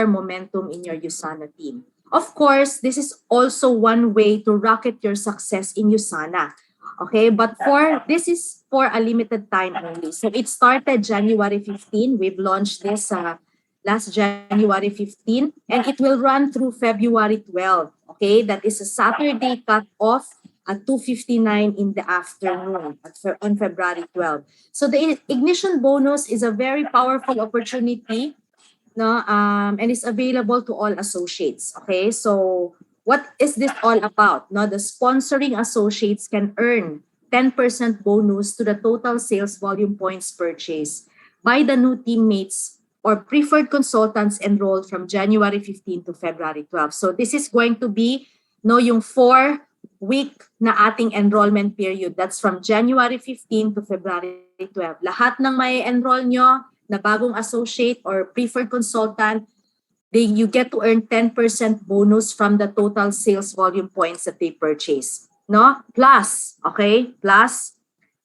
momentum in your USANA team. Of course, this is also one way to rocket your success in USANA. Okay, but this is for a limited time only. So it started January 15. We've launched this last January 15, and it will run through February 12. Okay, that is a Saturday cut off at 2:59 in the afternoon on February 12. So the ignition bonus is a very powerful opportunity, no, and it's available to all associates. Okay, so what is this all about? No, the sponsoring associates can earn 10% bonus to the total sales volume points purchased by the new teammates or preferred consultants enrolled from January 15 to February 12. So this is going to be yung 4-week na ating enrollment period. That's from January 15 to February 12. Lahat ng may enroll nyo na bagong associate or preferred consultant, you get to earn 10% bonus from the total sales volume points that they purchase. No? Plus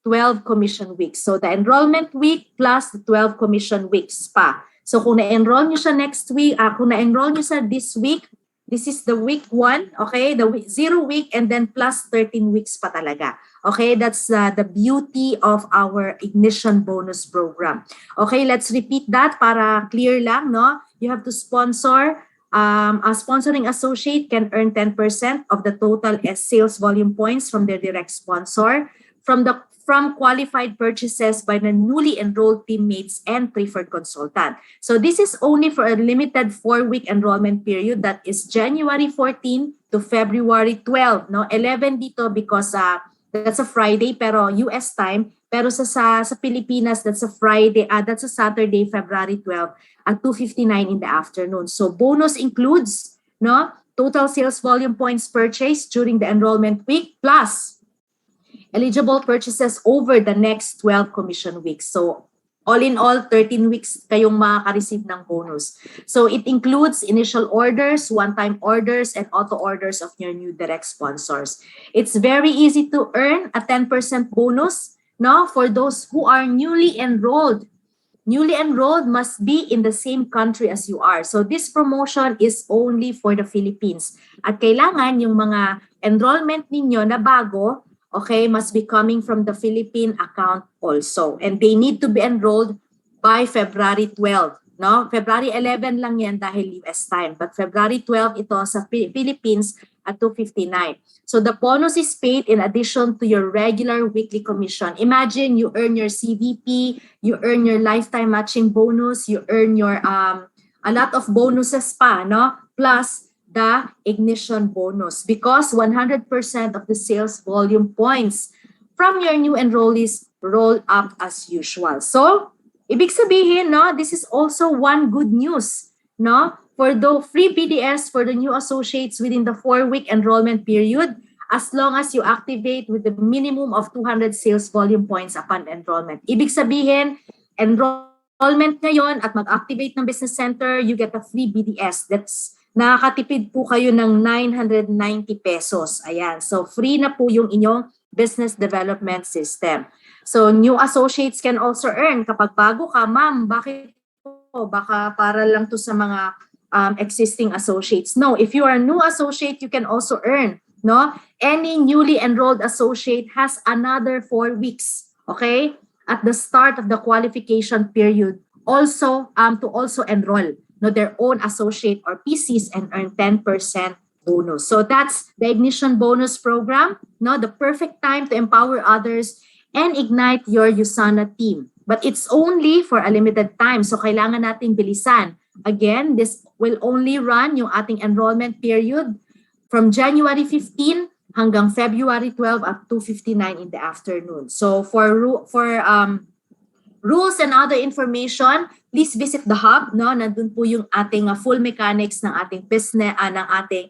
12 commission weeks. So the enrollment week plus the 12 commission weeks pa. So kung na-enroll nyo siya next week, kung na-enroll nyo siya this week, this is the week 1, okay? The 0 week and then plus 13 weeks pa talaga. Okay, that's the beauty of our Ignition Bonus Program. Okay, let's repeat that para clear lang, no? You have to sponsor. A sponsoring associate can earn 10% of the total sales volume points from their direct sponsor from qualified purchases by the newly enrolled teammates and preferred consultant. So this is only for a limited 4-week enrollment period, that is January 14 to February 12. No, 11 dito because that's a Friday pero US time, pero sa Pilipinas that's a Friday, that's a Saturday, February 12 at 2:59 in the afternoon. So bonus includes, no, total sales volume points purchased during the enrollment week plus eligible purchases over the next 12 commission weeks. So all in all, 13 weeks kayong makaka-receive ng bonus. So it includes initial orders, one-time orders, and auto orders of your new direct sponsors. It's very easy to earn a 10% bonus, no, for those who are newly enrolled. Newly enrolled must be in the same country as you are. So this promotion is only for the Philippines. At kailangan yung mga enrollment ninyo na bago, okay, must be coming from the Philippine account also. And they need to be enrolled by February 12. No? February 11 lang yan dahil US time. But February 12 ito sa Philippines at 2:59. So the bonus is paid in addition to your regular weekly commission. Imagine you earn your CVP, you earn your lifetime matching bonus, you earn your a lot of bonuses pa, no? Plus the ignition bonus because 100% of the sales volume points from your new enrollees roll up as usual. So, ibig sabihin, no, this is also one good news, no, for the free BDS for the new associates within the 4-week enrollment period as long as you activate with the minimum of 200 sales volume points upon enrollment. Ibig sabihin, enrollment ngayon at mag-activate ng business center, you get a free BDS. That's nakakatipid po kayo ng 990 pesos. Ayan. So, free na po yung inyong business development system. So, new associates can also earn. Kapag bago ka, ma'am, bakit po? Baka para lang to sa mga existing associates. No, if you are a new associate, you can also earn. No? Any newly enrolled associate has another 4 weeks. Okay? At the start of the qualification period, also to also enroll, no, their own associate or PCs and earn 10% bonus. So that's the Ignition Bonus Program, no, the perfect time to empower others and ignite your USANA team. But it's only for a limited time, so kailangan nating bilisan. Again, this will only run yung ating enrollment period from January 15 hanggang February 12 at 2:59 in the afternoon. So for rules and other information, please visit the hub. No, nandun po yung ating full mechanics ng ating business, ng ating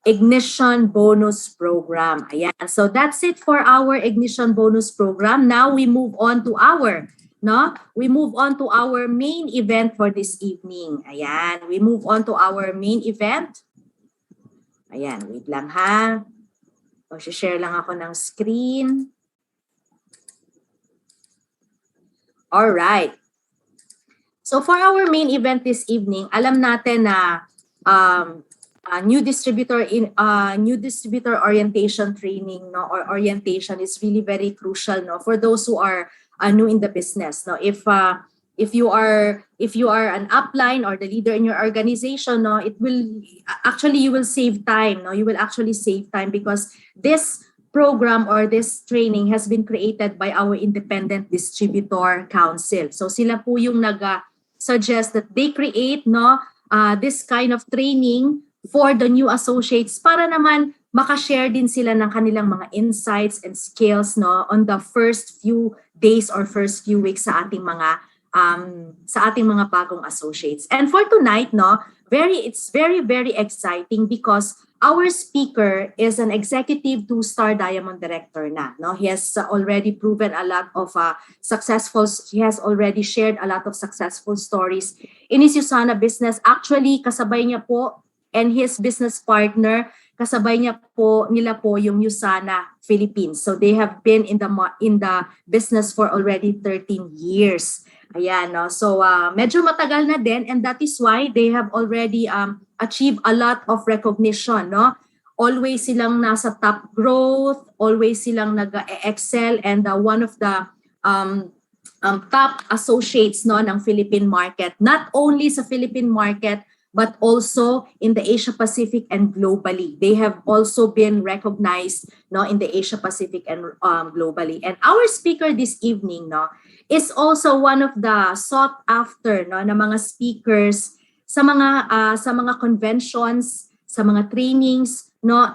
Ignition Bonus Program. Ayan. So that's it for our Ignition Bonus Program. Now we move on to our main event for this evening. Ayan. We move on to our main event. Ayan. Wait lang ha. Share lang ako ng screen. All right. So for our main event this evening, alam natin na new distributor orientation training, no, or orientation is really very crucial, no, for those who are new in the business, no. If you are an upline or the leader in your organization, no, it will actually, you will save time, no, you will actually save time because this program or this training has been created by our independent distributor council. So sila po yung suggest that they create, no, this kind of training for the new associates para naman makashare din sila ng kanilang mga insights and skills, no, on the first few days or first few weeks sa ating mga bagong associates. And for tonight, no, it's very exciting because our speaker is an executive 2-star diamond director na, no. He has already proven a lot of he has already shared a lot of successful stories in his USANA business. Actually, kasabay niya po and his business partner, kasabay nila po yung USANA Philippines. So they have been in the business for already 13 years. Ayan, no? So medyo matagal na din, and that is why they have already achieved a lot of recognition, no? Always silang nasa top growth, always silang nag-excel, and one of the top associates, no, ng Philippine market. Not only sa Philippine market, but also in the Asia Pacific and globally. They have also been recognized, no, in the Asia Pacific and globally. And our speaker this evening, no, is also one of the sought after, no, na mga speakers sa mga conventions, sa mga trainings, no.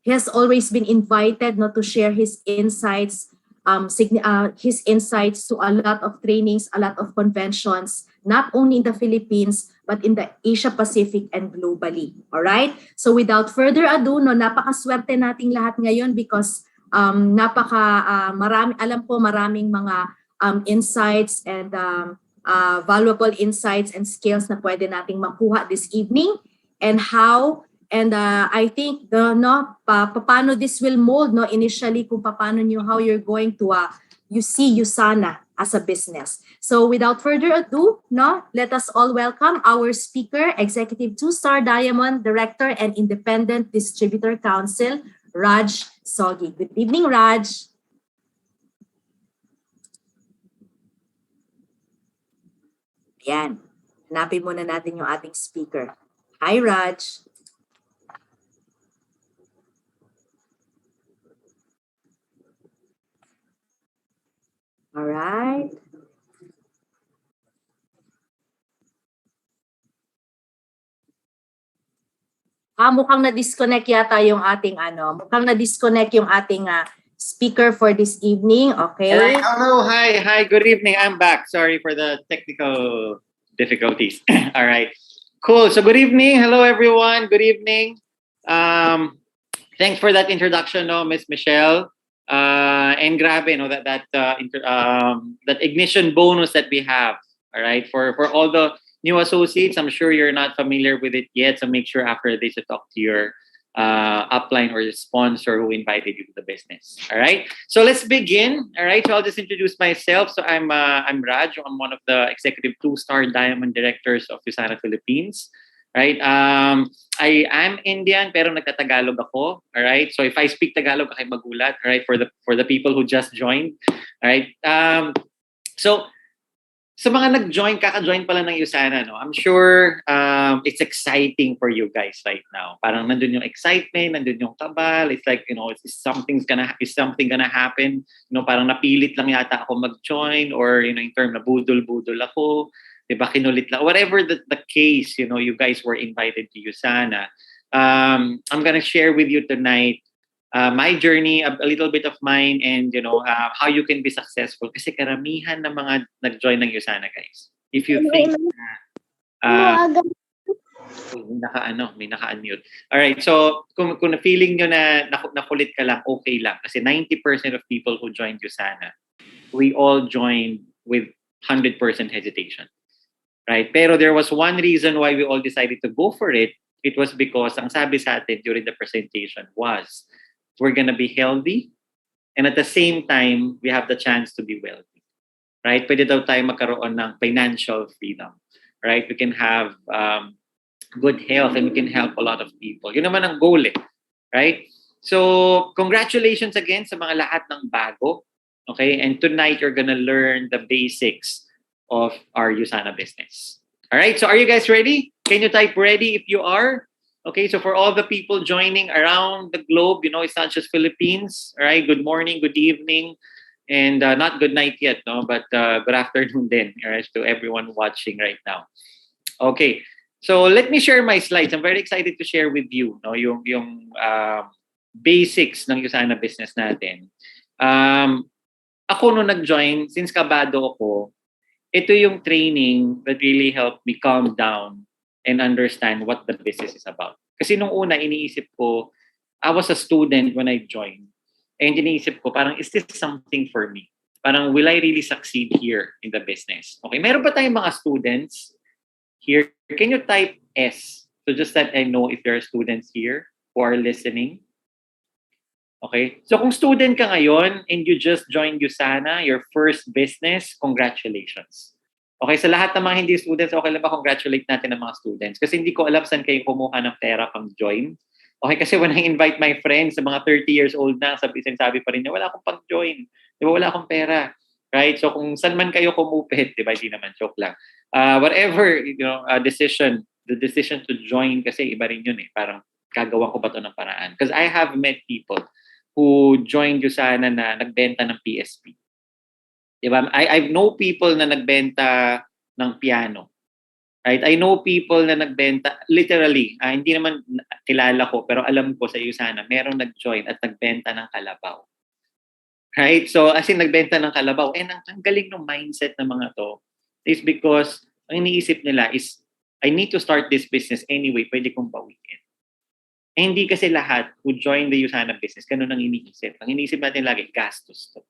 He has always been invited, no, to share his insights to a lot of trainings, a lot of conventions, not only in the Philippines, but in the Asia Pacific and globally. All right? So without further ado, no, napakaswerte nating lahat ngayon because maraming mga insights and valuable insights and skills na pwede nating makuha this evening, and I think paano this will mold, no, initially kung how you're going to you see USANA as a business. So without further ado, no, let us all welcome our speaker, Executive 2-Star Diamond Director and Independent Distributor Council, Raj Soji. Good evening, Raj. Ayan. Hanapin muna natin yung ating speaker. Hi, Raj. All right. Mukhang na-disconnect yata yung ating speaker for this evening. Okay. Hello, hi, good evening. I'm back. Sorry for the technical difficulties. All right. Cool. So good evening. Hello, everyone. Good evening. Thanks for that introduction, no, Miss Michelle. And grabe, no, that ignition bonus that we have. All right. For all the new associates, I'm sure you're not familiar with it yet. So make sure after this to talk to your upline or your sponsor who invited you to the business. All right. So let's begin. All right. So I'll just introduce myself. So I'm Raj. I'm one of the executive 2-star diamond directors of USANA Philippines. Right. I am Indian pero nagtatagalog ako. All right. So if I speak Tagalog, kayo magulat. All right. For the people who just joined. All right. So sa mga kaka-join pala ng USANA, no, I'm sure it's exciting for you guys right now. Parang nandun yung excitement, nandun yung kabal. It's like, you know, is something gonna happen? You know, parang napilit lang yata ako mag-join, or, you know, in term na budol-budol ako. Diba, kinulit lang. Whatever the case, you know, you guys were invited to USANA. I'm gonna share with you tonight my journey, a little bit of mine, and, you know, how you can be successful. Kasi karamihan ng mga nag-join ng USANA, guys. If you think may naka-unmute. All right, so kung na-feeling nyo na nakulit ka lang, okay lang. Kasi 90% of people who joined USANA, we all joined with 100% hesitation. Right? Pero there was one reason why we all decided to go for it. It was because ang sabi sa atin during the presentation was we're gonna be healthy, and at the same time we have the chance to be wealthy. right? Pwede daw tayo magkaroon ng financial freedom, right? We can have good health and we can help a lot of people. Yun naman ang goal right? So, congratulations again sa mga lahat ng bago. Okay? And tonight, you're gonna learn the basics of our Usana business. All right? So, are you guys ready? Can you type ready if you are? Okay, so for all the people joining around the globe, it's not just Philippines. All right, good morning, good evening, and not good night yet, no? But good afternoon then, all right, to everyone watching right now. Okay, so let me share my slides. I'm very excited to share with you, no, yung basics ng Usana business natin. Ako nung nag-join, since kabado ako, ito yung training that really helped me calm down and understand what the business is about. Kasi nung una, iniisip ko, I was a student when I joined. And iniisip ko, parang, is this something for me? Parang, will I really succeed here in the business? Okay, meron ba tayong mga students here? Can you type S? So just that I know if there are students here who are listening. Okay, so kung student ka ngayon and you just joined Usana, your first business, congratulations. Okay, sa lahat ng mga hindi students, okay lang ba congratulate natin ang mga students? Kasi hindi ko alam saan kayo kumuha ng pera pang join. Okay, kasi when I invite my friends, sa mga 30 years old na, sabi pa rin niya, wala akong pang join. Di ba, wala akong pera. Right? So kung saan man kayo kumupit, di ba, hindi naman, joke lang. Whatever, the decision to join, kasi iba rin yun Parang gagawa ko ba ito ng paraan? Because I have met people who joined Usana na nagbenta ng PSP. Diba? I know people na nagbenta ng piano. Right? I know people na nagbenta, literally, hindi naman kilala ko, pero alam ko sa Usana, merong nag-join at nagbenta ng kalabaw. Right? So, as in, nagbenta ng kalabaw. And ang galing ng mindset ng mga to is because ang iniisip nila is, I need to start this business anyway, pwede kong bawiin. Hindi kasi lahat who join the Usana business, ganun ang iniisip. Ang iniisip natin lagi, gastos to.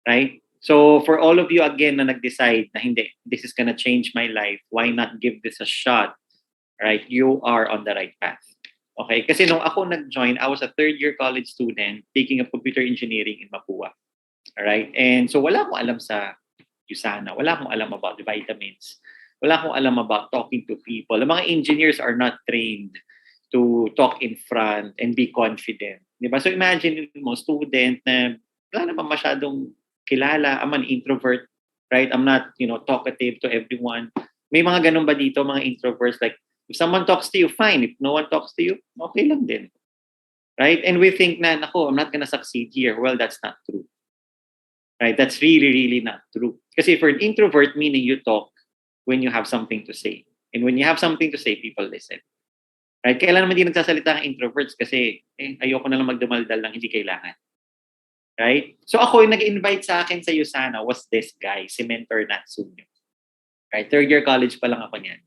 Right? So for all of you again na nag-decide na hindi, this is gonna change my life, why not give this a shot? Right? You are on the right path. Okay? Kasi nung ako nag-join, I was a third-year college student taking a computer engineering in Mapua. Alright? And so wala akong alam sa Usana. Wala akong alam about the vitamins. Wala akong alam about talking to people. The mga engineers are not trained to talk in front and be confident. Diba? So imagine mo, student na wala naman masyadong kilala. I'm an introvert, right? I'm not, talkative to everyone. May mga ganun ba dito, mga introverts? Like, if someone talks to you, fine. If no one talks to you, okay lang din. Right? And we think na, nako, I'm not gonna succeed here. Well, that's not true. Right? That's really, really not true. Kasi for an introvert, meaning you talk when you have something to say. And when you have something to say, people listen. Right? Kailan naman di nagsasalita ang introverts kasi ayoko na lang magdumaldal lang hindi kailangan. Right? So ako, yung nag-invite sa akin sa Usana was this guy, si Mentor Nat Sunyo. Right? Third year college pa lang ako niyan.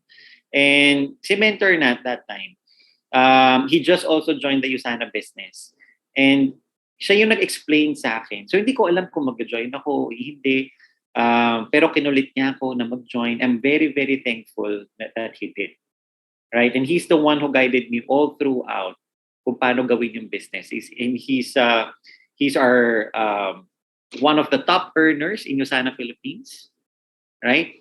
And si Mentor Nat that time, he just also joined the Usana business. And siya yung nag-explain sa akin. So hindi ko alam kung mag-join ako, hindi. Pero kinulit niya ako na mag-join. I'm very, very thankful that he did. Right? And he's the one who guided me all throughout kung paano gawin yung business. He's our one of the top earners in Usana Philippines, right?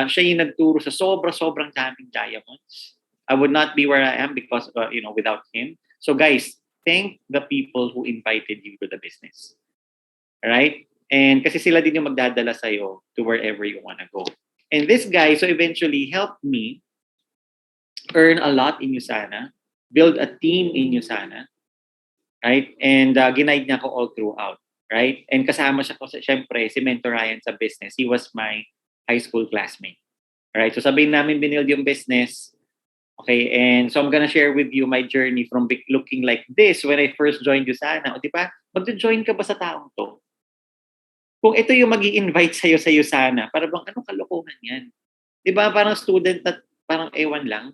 Siya yung nagturo sa sobrang daming diamonds. I would not be where I am because without him. So guys, thank the people who invited you to the business. All right? And kasi sila din yung magdadala sa'yo to wherever you wanna go. And this guy so eventually helped me earn a lot in Usana, build a team in Usana, right? And ginaid niya ako all throughout, right? And kasama siya ko, syempre, si Mentor Ryan sa business. He was my high school classmate. Right? So sabihin namin binuild yung business. Okay, and so I'm gonna share with you my journey from looking like this when I first joined Usana. O diba, mag-join ka ba sa taong to? Kung ito yung mag-i-invite sa'yo sa Usana, para bang anong kalokohan yan? Diba, parang student na parang ewan lang.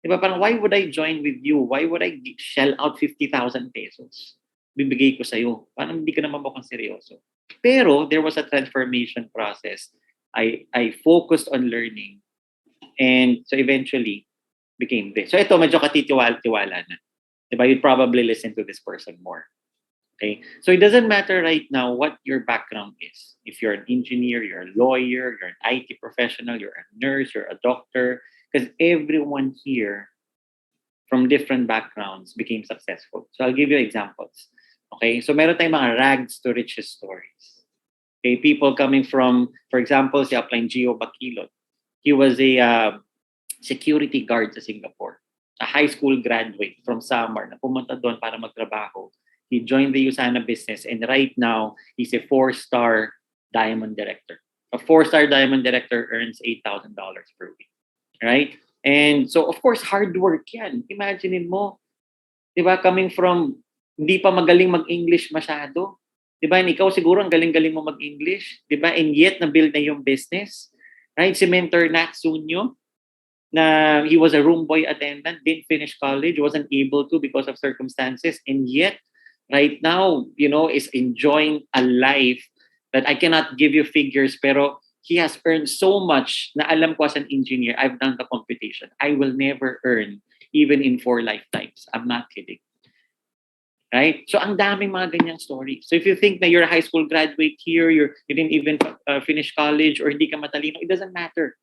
Diba, parang why would I join with you? Why would I shell out 50,000 pesos? Bibigay ko sa'yo. Parang hindi ka naman mukhang seryoso. Pero there was a transformation process. I focused on learning. And so eventually, became this. So ito, medyo katitiwala na. Diba? You'd probably listen to this person more. Okay? So it doesn't matter right now what your background is. If you're an engineer, you're a lawyer, you're an IT professional, you're a nurse, you're a doctor, because everyone here from different backgrounds became successful. So I'll give you examples. Okay? So meron tayong mga rags to riches stories. Okay? People coming from, for example, si Upline Gio Bakilot. He was a security guard sa Singapore. A high school graduate from Samar na pumunta doon para magtrabaho. He joined the Usana business and right now, he's a 4-star diamond director. A 4-star diamond director earns $8,000 per week. Right? And so, of course, hard work yan. Imagine mo, di ba, coming from hindi pa magaling mag-English masyado. Di ba? And ikaw siguro ang galing-galing mo mag-English. Di ba? And yet, na-build na yung business. Right? Si Mentor Nat Sunyo, na he was a room boy attendant, didn't finish college, wasn't able to because of circumstances, and yet, right now, is enjoying a life that I cannot give you figures, pero he has earned so much na alam ko as an engineer, I've done the computation. I will never earn even in 4 lifetimes. I'm not kidding. Right? So, ang daming mga ganyang stories. So, if you think na you're a high school graduate here, you didn't even finish college, or hindi ka matalino, it doesn't matter.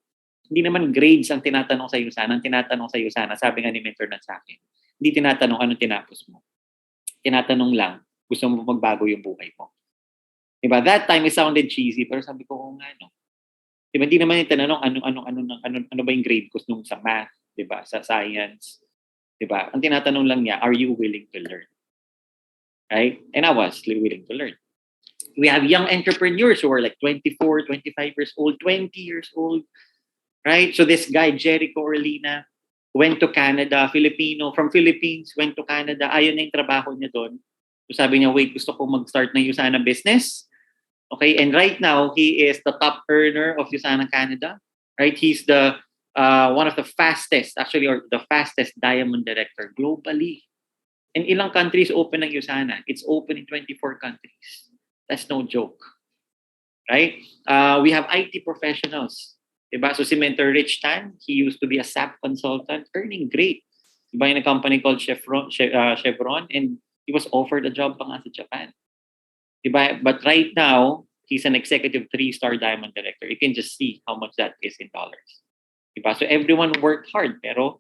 Hindi naman grades ang tinatanong sa iyo sana. Ang tinatanong sa iyo sana, sabi nga ni mentor na sa akin, hindi tinatanong anong tinapos mo. Tinatanong lang, gusto mo magbago yung buhay mo. Diba? That time, it sounded cheesy, pero sabi ko, nga, no. Diba? Hindi naman yung tinanong ano ba yung grade ko nung sa math, diba? Sa science. Diba? Ang tinatanong lang niya, are you willing to learn? Right? And I was willing to learn. We have young entrepreneurs who are like 24, 25 years old, 20 years old. Right? So this guy, Jericho Orlina, went to Canada, Filipino, from Philippines, went to Canada. Ayaw na yung trabaho niya doon. So sabi niya, wait, gusto ko mag-start ng Usana business. Okay? And right now, he is the top earner of Usana Canada. Right? He's the one of the fastest, actually, or the fastest diamond director globally. And ilang countries open ng Usana? It's open in 24 countries. That's no joke. Right? We have IT professionals. Diba? So si Mentor Rich Tan, he used to be a SAP consultant, earning great. Diba, in a company called Chevron, and he was offered a job pa nga sa Japan. Diba? But right now, he's an executive 3-star diamond director. You can just see how much that is in dollars. Diba? So everyone worked hard, pero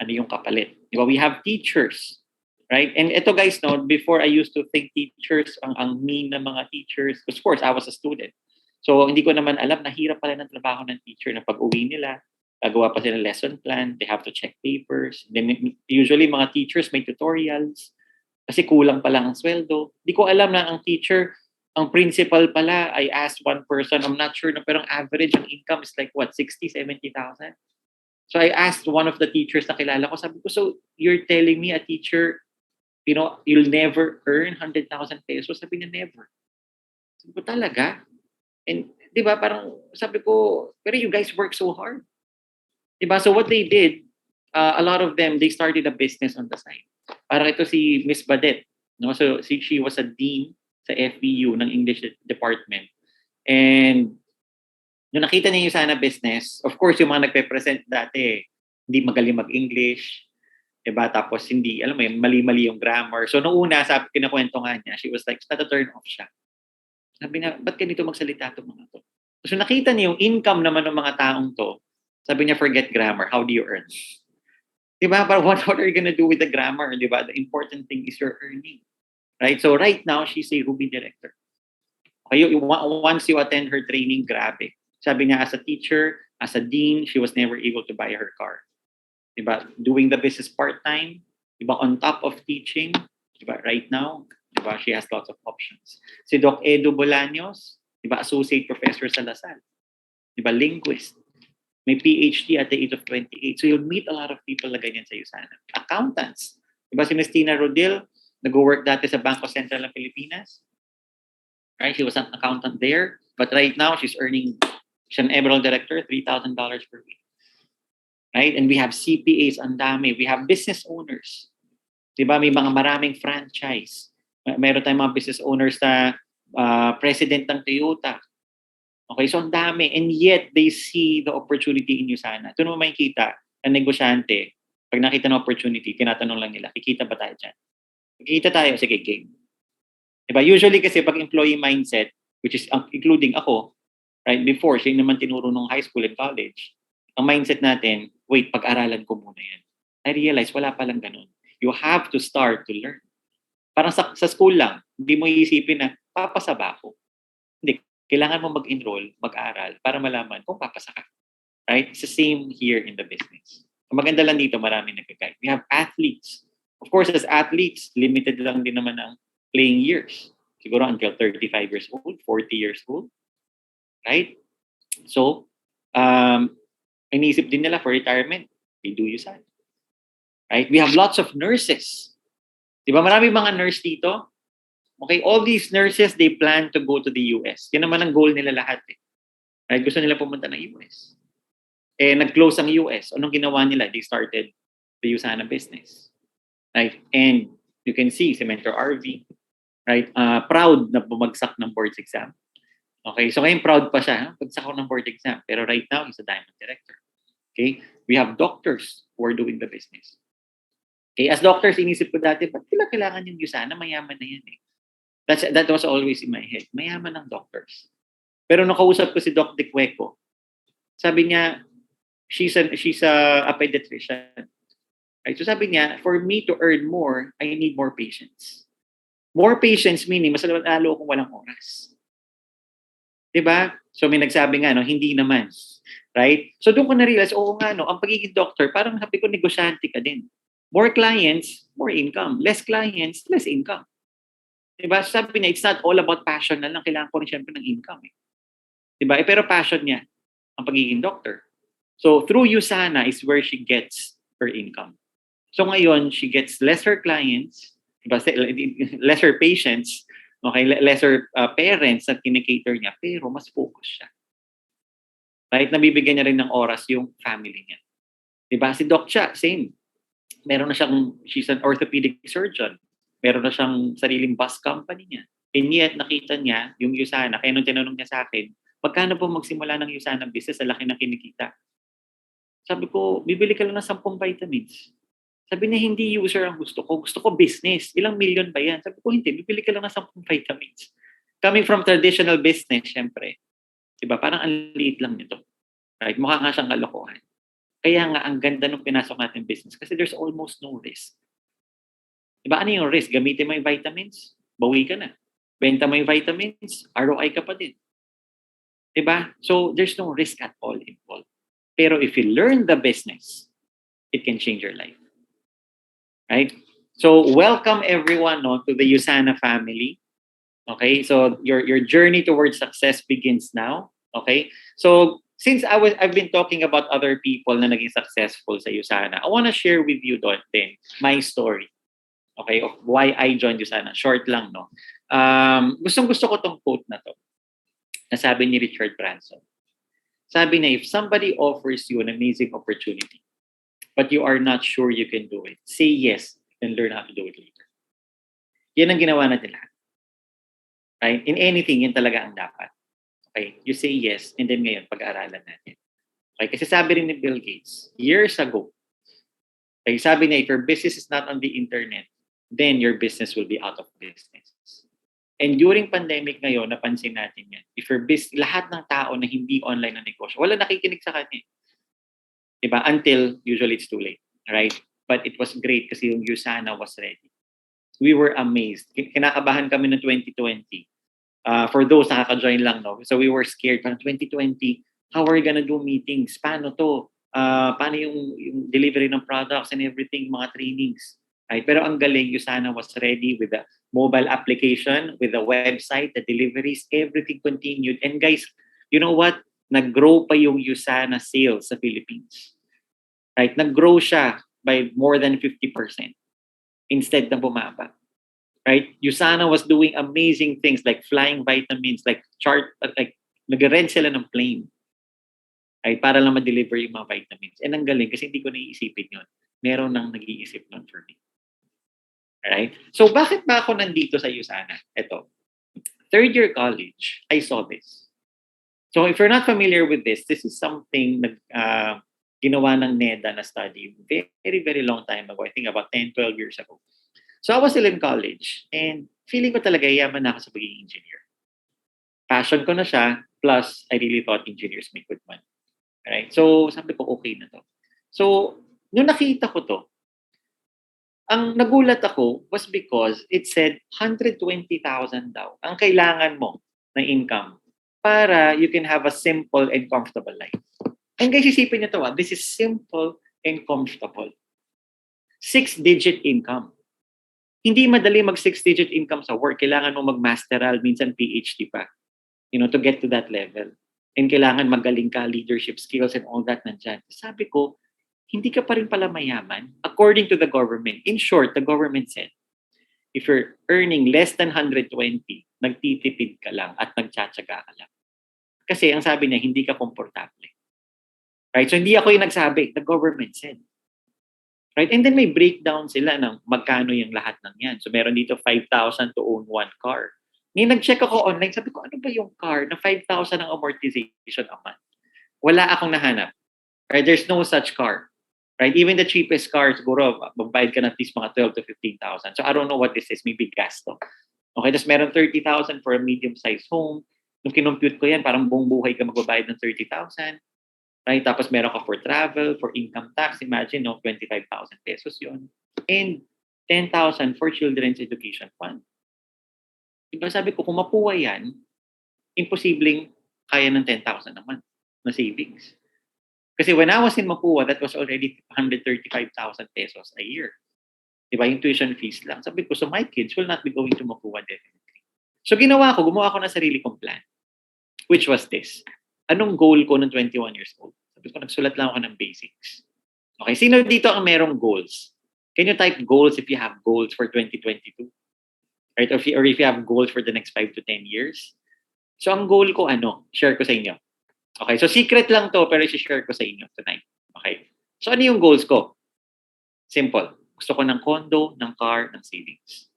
ano yung kapalit? Diba? We have teachers, right? And ito guys, no, before I used to think teachers, ang mean na mga teachers, of course, I was a student. So, hindi ko naman alam na hirap pala ng trabaho ng teacher na pag-uwi nila, gagawa pa sila lesson plan, they have to check papers. Then, usually, mga teachers may tutorials kasi kulang pa lang ang sweldo. Hindi ko alam na ang teacher, ang principal pala, I asked one person, I'm not sure, pero ang average ang income is like, what, 60, 70,000? So, I asked one of the teachers na kilala ko, sabi ko, so, you're telling me a teacher, you'll never earn 100,000 pesos? Sabi niya, never. Sabi ko, talaga? And, di ba, parang sabi ko, pero you guys work so hard. Di ba? So what they did, a lot of them, they started a business on the side. Parang ito si Miss Badet. No? So she was a dean sa FBU ng English department. And nung nakita niya yung Usana business, of course, yung mga nagpe-present dati, hindi magaling mag-English. Diba? Tapos hindi, alam mo yun, mali-mali yung grammar. So nung una, kinakwento nga niya, she was like, turn off siya. Sabi niya, ba't ganito magsalita itong mga to? So nakita niya yung income naman ng mga taong to. Sabi niya, forget grammar. How do you earn? Diba? But what are you gonna do with the grammar? Diba? The important thing is your earning. Right? So right now, she's a Ruby director. Okay, once you attend her training, grabe. Sabi niya, as a teacher, as a dean, she was never able to buy her car. Diba? Doing the business part-time, diba? On top of teaching, diba? Right now, diba? She has lots of options. Si Doc Edo Bolaños, diba? Associate Professor sa Lasal. Diba? Linguist. May PhD at the age of 28. So you'll meet a lot of people na ganyan sa Usana. Accountants. Diba? Si Miss Tina Rodil, nag-work dati sa Bangko Sentral ng Pilipinas. Right? She was an accountant there. But right now, she's an Emerald Director, $3,000 per week. Right? And we have CPAs, ang dami. We have business owners. Diba? May mga maraming franchise. Meron tayong mga business owners na president ng Toyota. Okay, so ang dami. And yet, they see the opportunity in Usana. Ito naman makikita, ang negosyante, pag nakita ng opportunity, tinatanong lang nila, kikita ba tayo dyan? Kikita tayo, sige, game. Diba? Usually kasi pag employee mindset, which is including ako, right, before, siya yung naman tinuro nung high school and college, ang mindset natin, wait, pag-aralan ko muna yan. I realize, wala palang ganun. You have to start to learn. Parang sa school lang, hindi mo iisipin na, papasa ba ako? Hindi. Kailangan mo mag-enroll, mag-aral, para malaman kung papasa ka. Right? It's the same here in the business. Ang maganda lang dito, marami nag-guide. We have athletes. Of course, as athletes, limited lang din naman ang playing years. Siguro until 35 years old, 40 years old. Right? So, inisip din nila for retirement. They do USAN. Right? We have lots of nurses. Di ba marami mga nurse dito? Okay, all these nurses, they plan to go to the US. Yan naman ang goal nila lahat. Right? Gusto nila pumunta ng US. Nag-close ang US. Anong ginawa nila? They started the USANA business. Right? And you can see si Mentor RV, right? Proud na bumagsak ng board's exam. Okay, so ngayon proud pa siya, pagsak ako ng board exam. Pero right now, he's a diamond director. Okay, we have doctors who are doing the business. Okay, as doctors, inisip ko dati, ba't kailangan yung USANA? Mayaman na yan eh. That was always in my head. Mayaman ng doctors. Pero nakausap ko si Doc De Cueco, sabi niya, she's a pediatrician. Right? So sabi niya, for me to earn more, I need more patients. More patients meaning, mas lalo kung walang oras. Diba? So may nagsabi nga, no, hindi naman. Right? So doon ko na-realize, oo nga, no, ang pagiging doctor, parang sabi ko, negosyante ka din. More clients, more income. Less clients, less income. Diba? So sabi niya, it's not all about passion na lang. Kailangan ko rin syempre ng income. Eh. Diba? Pero passion niya, ang pagiging doctor. So through USANA is where she gets her income. So ngayon, she gets lesser clients, diba? Lesser patients, okay, lesser parents na kinikater niya, pero mas focus siya. Right? Nabibigyan niya rin ng oras yung family niya. Diba? Si Doc Cha, same. Meron na siyang, she's an orthopedic surgeon. Meron na siyang sariling bus company niya. And yet, nakita niya yung USANA. Kaya nung tinanong niya sa akin, magkano po magsimula ng USANA business? Sa laki ng kinikita. Sabi ko, bibili ka lang ng 10 vitamins. Sabi niya, hindi user ang gusto ko. Gusto ko business. Ilang million ba yan? Sabi ko, hindi. Bibili ka lang ng 10 vitamins. Coming from traditional business, syempre. Diba? Parang ang liit lang nito. Right? Mukha nga siyang kalokohan. Kaya nga, ang ganda nung pinasok natin business kasi there's almost no risk. Diba? Ano yung risk? Gamitin mo yung vitamins, bawi ka na. Benta mo yung vitamins, ROI ka pa din. Diba? So, there's no risk at all involved. Pero if you learn the business, it can change your life. Right? So, welcome everyone to the USANA family. Okay? So, your journey towards success begins now. Okay? So, since I've been talking about other people na naging successful sa USANA, I want to share with you then my story. Okay? Of why I joined USANA. Short lang, no? Gusto ko tong quote na to. Nasabi ni Richard Branson. Sabi na, if somebody offers you an amazing opportunity, but you are not sure you can do it, say yes and learn how to do it later. Yan ang ginawa natin lahat. Right? In anything, yan talaga ang dapat. Okay? You say yes, and then ngayon, pag-aaralan natin. Okay? Kasi sabi rin ni Bill Gates, years ago, okay, sabi niya, if your business is not on the internet, then your business will be out of business. And during pandemic ngayon, napansin natin yan. If your business, lahat ng tao na hindi online na negosyo, wala nakikinig sa kanya. Diba? Until usually it's too late. Right? But it was great kasi yung USANA was ready. We were amazed. Kinakabahan kami ng 2020. For those nakaka-join lang, no? So we were scared. Parang 2020, how are we gonna do meetings? Paano to? Paano yung delivery ng products and everything, mga trainings? Right? Pero ang galing, USANA was ready with the mobile application, with the website, the deliveries, everything continued. And guys, you know what? Nag-grow pa yung USANA sales sa Philippines. Right? Nag-grow siya by more than 50% instead na bumaba. Right? USANA was doing amazing things like flying vitamins, like nag-rent sila ng plane. Right? Para lang ma-deliver yung mga vitamins. And ang galing kasi hindi ko naiisipin yun. Meron nang nag-iisip nun for me. Alright? So, bakit ba ako nandito sa USANA? Ito. Third year college, I saw this. So, if you're not familiar with this is something ginawa ng NEDA na study very, very long time ago. I think about 10, 12 years ago. So, I was still in college and feeling ko talaga yaman na ako sa pagiging engineer. Passion ko na siya, plus I really thought engineers make good money. Right? So, sabi ko, okay na to. So, nung nakita ko to, ang nagulat ako was because it said 120,000 daw ang kailangan mo na income para you can have a simple and comfortable life. And guys, isipin nyo to, this is simple and comfortable. 6-digit income. Hindi madali mag 6-digit income sa work. Kailangan mo mag-masteral, minsan PhD pa, to get to that level. And kailangan magaling ka, leadership skills and all that nandyan. Sabi ko, hindi ka pa rin pala mayaman according to the government. In short, the government said, if you're earning less than 120, nagtitipid ka lang at nagtsatsaga ka lang. Kasi ang sabi niya, hindi ka komportable. Right? So hindi ako yung nagsabi. The government said. Right? And then may breakdown sila ng magkano yung lahat ng yan. So meron dito 5,000 to own one car. Ngayon nag-check ako online, sabi ko, ano ba yung car na 5,000 ang amortization a month? Wala akong nahanap. Right? There's no such car. Right? Even the cheapest car, siguro, magbayad ka na at least mga 12 to 15,000. So I don't know what this is. Maybe gas to. Okay, tapos meron 30,000 for a medium-sized home. Nung kinompute ko yan, parang buong buhay ka magbabayad ng 30,000. Right? Tapos meron ka for travel, for income tax. Imagine, 25,000 pesos yun. And 10,000 for children's education fund. Diba sabi ko, kung mapuwa yan, imposibleng kaya ng 10,000 naman na savings. Kasi when I was in Mapua, that was already 135,000 pesos a year. Diba? Yung tuition fees lang. Sabi ko, so my kids will not be going to Mapua definitely. So gumawa ko ng sarili kong plan. Which was this. Anong goal ko ng 21 years old? Sabi ko, nagsulat lang ako ng basics. Okay, sino dito ang merong goals? Can you type goals if you have goals for 2022? Right? Or if you have goals for the next 5 to 10 years? So ang goal ko, share ko sa inyo. Okay, so secret lang to, pero i-share ko sa inyo tonight. Okay, so ano yung goals ko? Simple. Gusto ko ng condo, ng car, ng savings.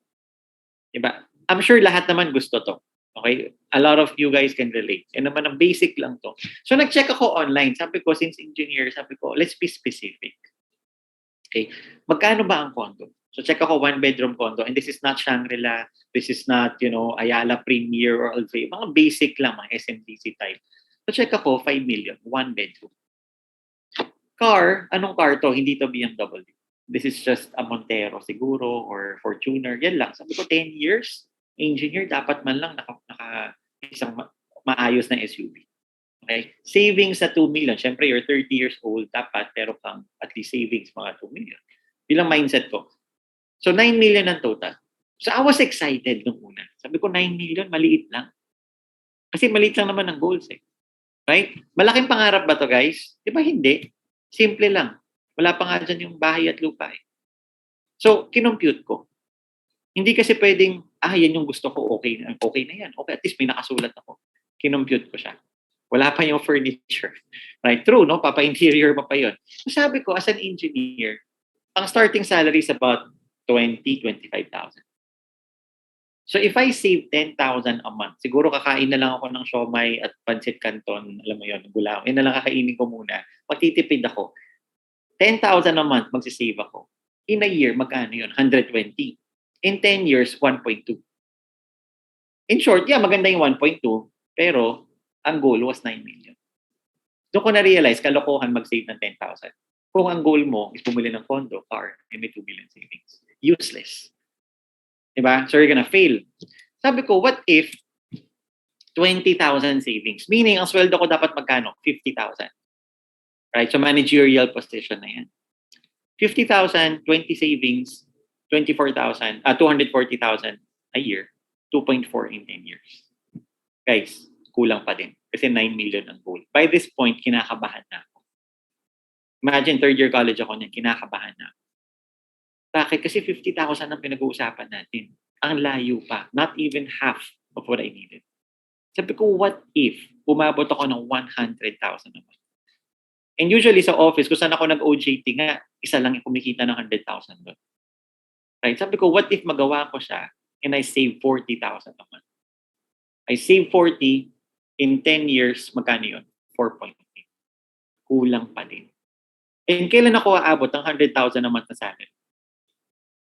Diba? I'm sure lahat naman gusto to. Okay? A lot of you guys can relate. Yan naman ang basic lang to. So nag-check ako online. Sabi ko, since engineer, sabi ko, let's be specific. Okay? Magkano ba ang condo? So check ako 1-bedroom condo. And this is not Shangri-La. This is not, Ayala Premier or Alvey. Mga basic lang, mga SMDC type. So check ako, 5 million, 1 bedroom. Car, anong car to? Hindi to BMW. This is just a Montero siguro or Fortuner. Yan lang. Sabi ko, 10 years, engineer, dapat man lang isang maayos na SUV. Okay? Savings na 2 million. Siyempre, you're 30 years old, dapat pero kang at least savings mga 2 million. Bilang mindset ko. So, 9 million ang total. So, I was excited nung una. Sabi ko, 9 million, maliit lang. Kasi maliit lang naman ang goals eh. Right? Malaking pangarap ba to guys? Di ba hindi? Simple lang. Wala pa nga dyan yung bahay at lupa eh. So, kinompute ko. Hindi kasi pwedeng, yan yung gusto ko, okay na yan. Okay, at least may nakasulat ako. Kinompute ko siya. Wala pa yung furniture. Right? True, no? Papa-interior pa yun. So, sabi ko, as an engineer, ang starting salary is about 20,000, 25,000. So if I save 10,000 a month, siguro kakain na lang ako ng siomai at pancit canton, alam mo yun, gulaw. Yun na lang kakainin ko muna. Magtitipid ako. 10,000 a month, magsisave ako. In a year, magkano yun? 120. In 10 years, 1.2. In short, maganda yung 1.2, pero ang goal was 9 million. Doon ko na-realize, kalokohan mag-save ng 10,000. Kung ang goal mo is bumili ng condo, car, and may 2 million savings. Useless. Diba? So you're gonna fail. Sabi ko, what if 20,000 savings? Meaning, ang sweldo ko dapat magkano? 50,000. Right? So managerial position na yan. 50,000, 20 savings, 240,000 a year, 2.4 in 10 years. Guys, kulang pa din. Kasi 9 million ang goal. By this point, kinakabahan na ako. Imagine, third year college ako niyan, kinakabahan na ako. Bakit? Kasi 50,000 ang pinag-uusapan natin. Ang layo pa. Not even half of what I needed. Sabi ko, what if umabot ako ng 100,000 naman? And usually sa office, kung saan ako nag-OJT nga, isa lang yung kumikita ng 100,000 doon. Right? Sabi ko, what if magawa ko siya and I save 40,000 naman? I save 40, in 10 years, magkano yun? 4.8. Kulang pa din. And kailan ako aabot ng 100,000 naman na salary?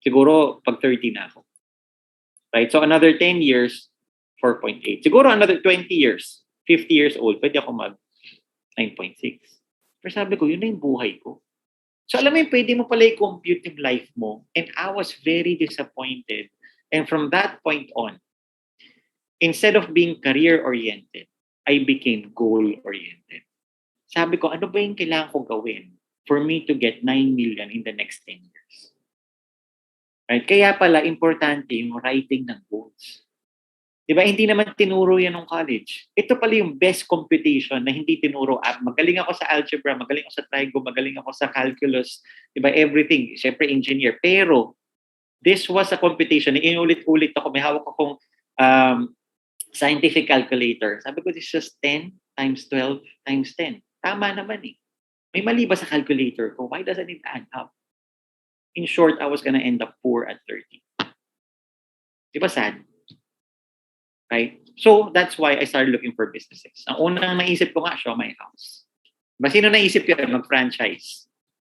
Siguro pag 30 na ako. Right? So another 10 years, 4.8. Siguro another 20 years, 50 years old, pwede ako mag 9.6. Pero sabi ko, yun na yung buhay ko. So alam mo yung pwede mo pala i-compute yung life mo. And I was very disappointed. And from that point on, instead of being career-oriented, I became goal-oriented. Sabi ko, ano ba yung kailangan ko gawin for me to get 9 million in the next 10 years? Right? Kaya pala, importante yung writing ng goals. Diba? Hindi naman tinuro yan ng college. Ito pala yung best computation na hindi tinuro. Magaling ako sa algebra, magaling ako sa trigo, magaling ako sa calculus, diba? Everything. Siyempre, engineer. Pero, this was a computation na inulit-ulit ako. May hawak akong scientific calculator. Sabi ko, this is just 10 times 12 times 10. Tama naman eh. May mali ba sa calculator ko? Why doesn't it add up? In short, I was gonna end up poor at 30. Di ba sad? Right? So, that's why I started looking for businesses. Ang unang naisip ko nga, show my house. Diba? Sino naisip yun? Mag-franchise.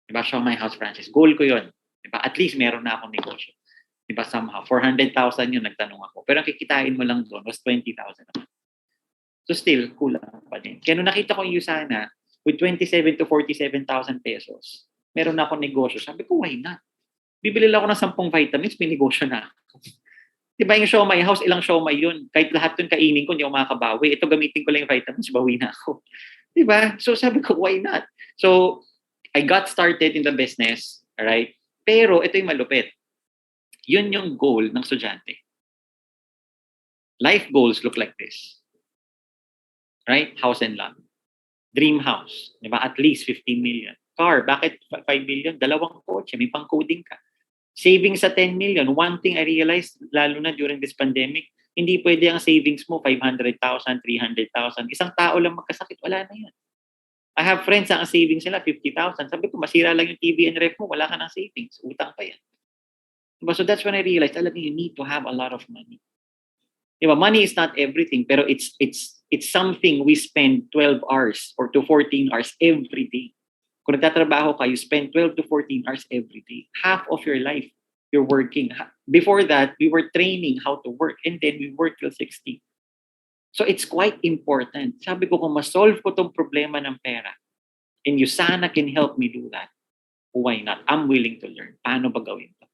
Diba? Show my house franchise. Goal ko yun. Diba? At least meron na akong negosyo. Diba? Somehow. 400,000 yun, nagtanong ako. Pero ang kikitain mo lang doon was 20,000 naman. So still, kulang pa din. Kaya nung nakita ko yung Usana, with 27 to 47,000 pesos, meron na akong negosyo. Sabi ko, why not? Bibili lang ako ng 10 vitamins, may negosyo na ako. Diba yung show my house, ilang show my yun. Kahit lahat yun kainin ko, hindi ako makakabawi. Ito gamitin ko lang yung vitamins, bawi na ako. Diba? So sabi ko, why not? So, I got started in the business, alright? Pero ito yung malupit. Yun yung goal ng estudyante. Life goals look like this. Right? House and lot. Dream house. Diba? At least 15 million. Car, bakit 5 million? Dalawang kotse, may pang-coding ka. Savings sa 10 million. One thing I realized, lalo na during this pandemic, hindi pwede ang savings mo 500,000, 300,000. Isang tao lang magkasakit, wala na yan. I have friends ang savings nila 50,000. Sabi ko, masira lang yung TV and ref mo, wala ka ng savings. Utang pa yan. Diba? So that's when I realized, talaga you need to have a lot of money. Diba? Money is not everything, pero it's something we spend 12 hours or to 14 hours every day. Kung nagtatrabaho ka, you spend 12 to 14 hours every day. Half of your life, you're working. Before that, we were training how to work and then we work till 60. So it's quite important. Sabi ko, kung ma-solve ko tong problema ng pera and Usana can help me do that, why not? I'm willing to learn. Paano ba gawin to?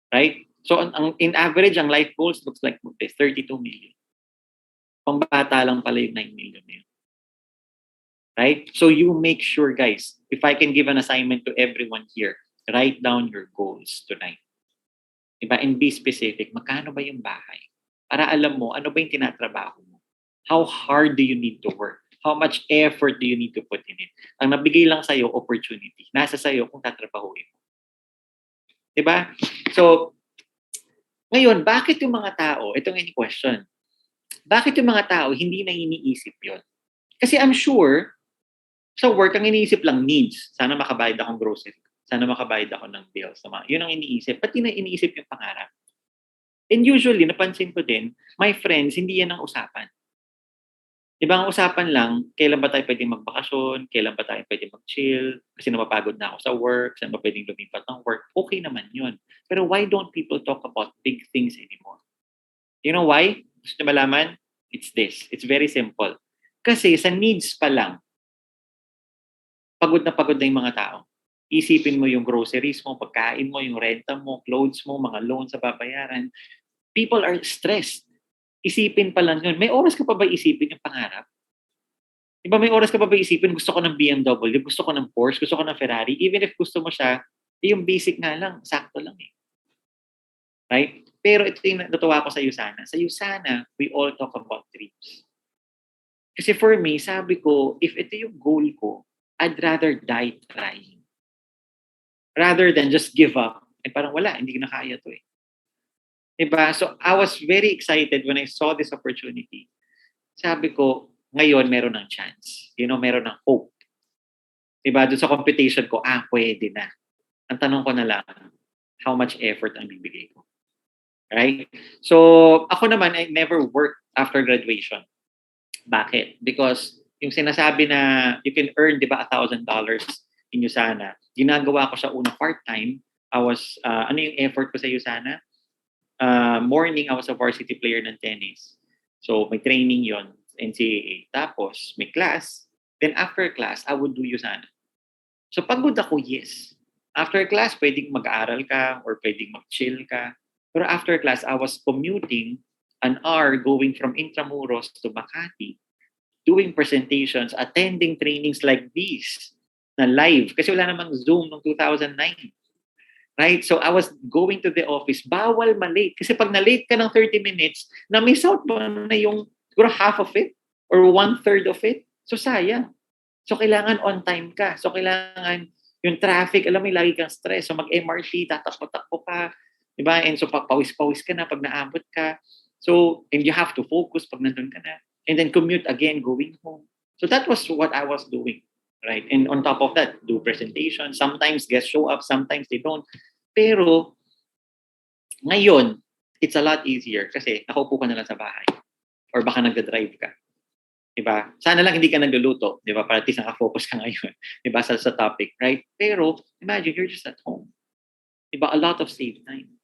Right? So in average, ang life goals looks like this, 32 million. Pambata lang pala yung 9 million na yun. Right? So you make sure, guys, if I can give an assignment to everyone here, write down your goals tonight. Diba? And be specific. Magkano ba yung bahay? Para alam mo, ano ba yung tinatrabaho mo? How hard do you need to work? How much effort do you need to put in it? Ang nabigay lang sa'yo, opportunity. Nasa sa'yo kung tatrabahuin mo. Diba? So, ngayon, bakit yung mga tao, ito nga yung question, bakit yung mga tao hindi na iniisip yun? Kasi I'm sure, sa work, ang iniisip lang needs. Sana makabayad akong grocery. Sana makabayad ako ng bills. Yun ang iniisip. Pati na iniisip yung pangarap. And usually, napansin ko din, my friends, hindi yan ang usapan. Diba ang usapan lang, kailan ba tayo pwedeng magbakasyon? Kailan ba tayo pwedeng mag-chill? Kasi napapagod na ako sa work. Saan ba pwedeng lumipat ng work? Okay naman yun. Pero why don't people talk about big things anymore? You know why? Gusto nyo malaman? It's this. It's very simple. Kasi sa needs pa lang, pagod na yung mga tao. Isipin mo yung groceries mo, pagkain mo, yung renta mo, clothes mo, mga loans sa babayaran. People are stressed. Isipin pa lang yun. May oras ka pa ba isipin yung pangarap? Diba may oras ka pa ba isipin, gusto ko ng BMW, gusto ko ng Porsche, gusto ko ng Ferrari, even if gusto mo siya, yung basic nga lang, sakto lang eh. Right? Pero ito yung natutuwa ko sa Usana. Sa Usana, we all talk about dreams. Kasi for me, sabi ko, if ito yung goal ko, I'd rather die trying. Rather than just give up. Eh parang wala, hindi ko na kaya to eh. Diba? So I was very excited when I saw this opportunity. Sabi ko, ngayon meron ng chance. You know, meron ng hope. Diba? Doon sa competition ko, pwede na. Ang tanong ko na lang, how much effort ang bibigay ko? Right? So ako naman, I never worked after graduation. Bakit? Because yung sinasabi na you can earn, di ba, $1,000 in Usana, ginagawa ko siya una part-time. I was, ano yung effort ko sa Usana? morning, I was a varsity player ng tennis. So, may training yon NCAA. Tapos, may class. Then, after class, I would do USANA. So, pagod ako, yes. After class, pwedeng mag-aaral ka or pwedeng mag-chill ka. Pero after class, I was commuting an hour going from Intramuros to Makati, doing presentations, attending trainings like these na live. Kasi wala namang Zoom noong 2009. Right? So I was going to the office. Bawal malate. Kasi pag na-late ka ng 30 minutes, na-miss out mo na yung siguro half of it or 1/3 of it. So sayang. So kailangan on time ka. So kailangan yung traffic, alam mo, lagi kang stress. So mag-MRT, tatakbo-takbo ka. Diba? And so pawis-pawis ka na pag naabot ka. So, and you have to focus pag nandun ka na. And then commute again, going home. So that was what I was doing. Right? And on top of that, do presentations. Sometimes guests show up, sometimes they don't. Pero, ngayon, it's a lot easier kasi nakaupo ka na lang sa bahay. Or baka nagda-drive ka. Diba? Sana lang hindi ka nagluluto, diba? Para at least nakafocus ka ngayon, diba? Sa topic, right? Pero, imagine, you're just at home. Diba? A lot of save time.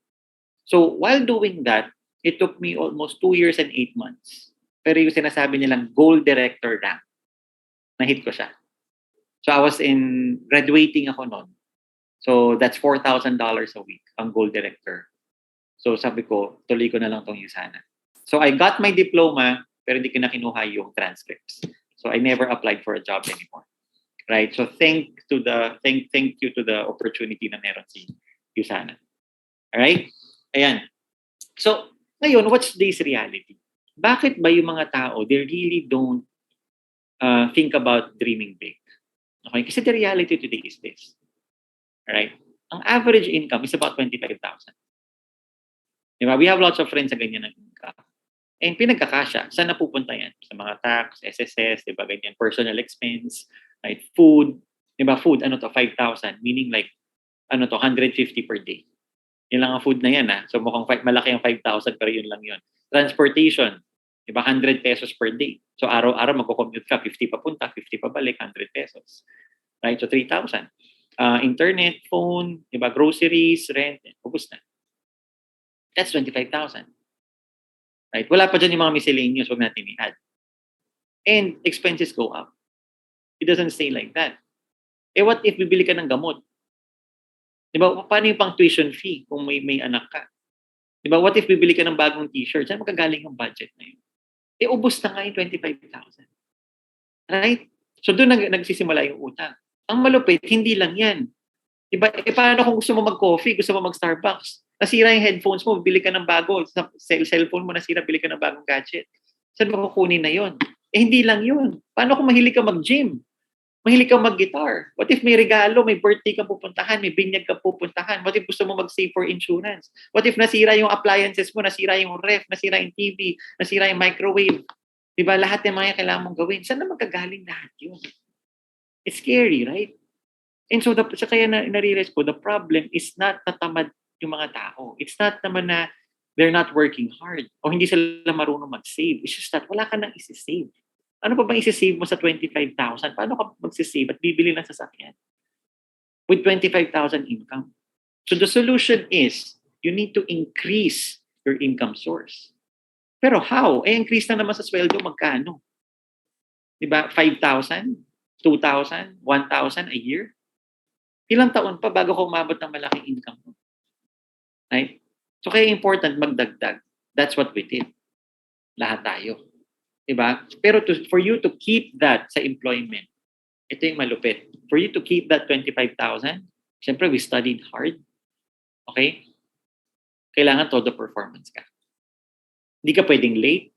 So, while doing that, it took me almost 2 years and 8 months. Pero yung sinasabi nilang goal director rank, na-hit ko siya. So, I was graduating ako noon. So, that's $4,000 a week, ang goal director. So, sabi ko, tuloy ko na lang tong USANA. So, I got my diploma, pero hindi ko na kinuha yung transcripts. So I never applied for a job anymore. Right? So thank you to the opportunity na meron si USANA. Alright? Ayan. So, ngayon, what's this reality? Bakit ba yung mga tao, they really don't think about dreaming big? Okay? Kasi the reality today is this. Alright? Ang average income is about 25,000. Diba? We have lots of friends sa ganyan ng income. And pinagkakasya, saan napupunta yan? Sa mga tax, SSS, diba, ganyan, personal expense, right? Food, diba, food, 5,000, meaning like, 150 per day. Yun lang ang food na yan, ha? So mukhang malaki ang 5,000, pero yun lang yun. Transportation, diba, 100 pesos per day. So araw-araw magko-commute ka, 50 papunta, 50 pabalik, 100 pesos. Right? So 3,000. Internet, phone, diba, groceries, rent, ubus na. That's 25,000. Right? Wala pa dyan yung mga miscellaneous, huwag natin i-add. And expenses go up. It doesn't stay like that. Eh, what if bibili ka ng gamot? Diba, paano yung pang tuition fee kung may anak ka? Diba, what if bibili ka ng bagong t-shirt? Saan magagaling ang budget na yun? Eh, ubos na nga yung 25,000. Right? So, doon nagsisimula yung utang. Ang malupit, hindi lang yan. Diba, eh, paano kung gusto mo mag-coffee, gusto mo mag-Starbucks? Nasira yung headphones mo, bili ka ng bago. Sa cellphone mo nasira, bili ka ng bagong gadget. Saan mo kukunin na yon? Eh, hindi lang yun. Paano kung mahilig ka mag-gym? Mahilig ka mag-guitar? What if may regalo, may birthday ka pupuntahan, may binyag ka pupuntahan? What if gusto mo mag-save for insurance? What if nasira yung appliances mo, nasira yung ref, nasira yung TV, nasira yung microwave? Diba, lahat ng mga kailangan mong gawin. Saan na magkagaling lahat yun? It's scary, right? And so, kaya na-realize ko, the problem is not natamad yung mga tao. It's not naman na they're not working hard o hindi sila marunong mag-save. It's just that wala ka nang isi-save. Ano pa bang isi-save mo sa 25,000? Paano ka mag-save at bibili ng sasakyan? With 25,000 income. So the solution is you need to increase your income source. Pero how? Eh, increase na naman sa sweldo, magkano? Diba? 5,000? 2,000? 1,000 a year? Ilang taon pa bago ka umabot ng malaking income mo? Right? So, kaya important magdagdag. That's what we did. Lahat tayo. Diba? Pero for you to keep that sa employment, ito yung malupit. For you to keep that 25,000, syempre we studied hard. Okay? Kailangan todo performance ka. Hindi ka pwedeng late.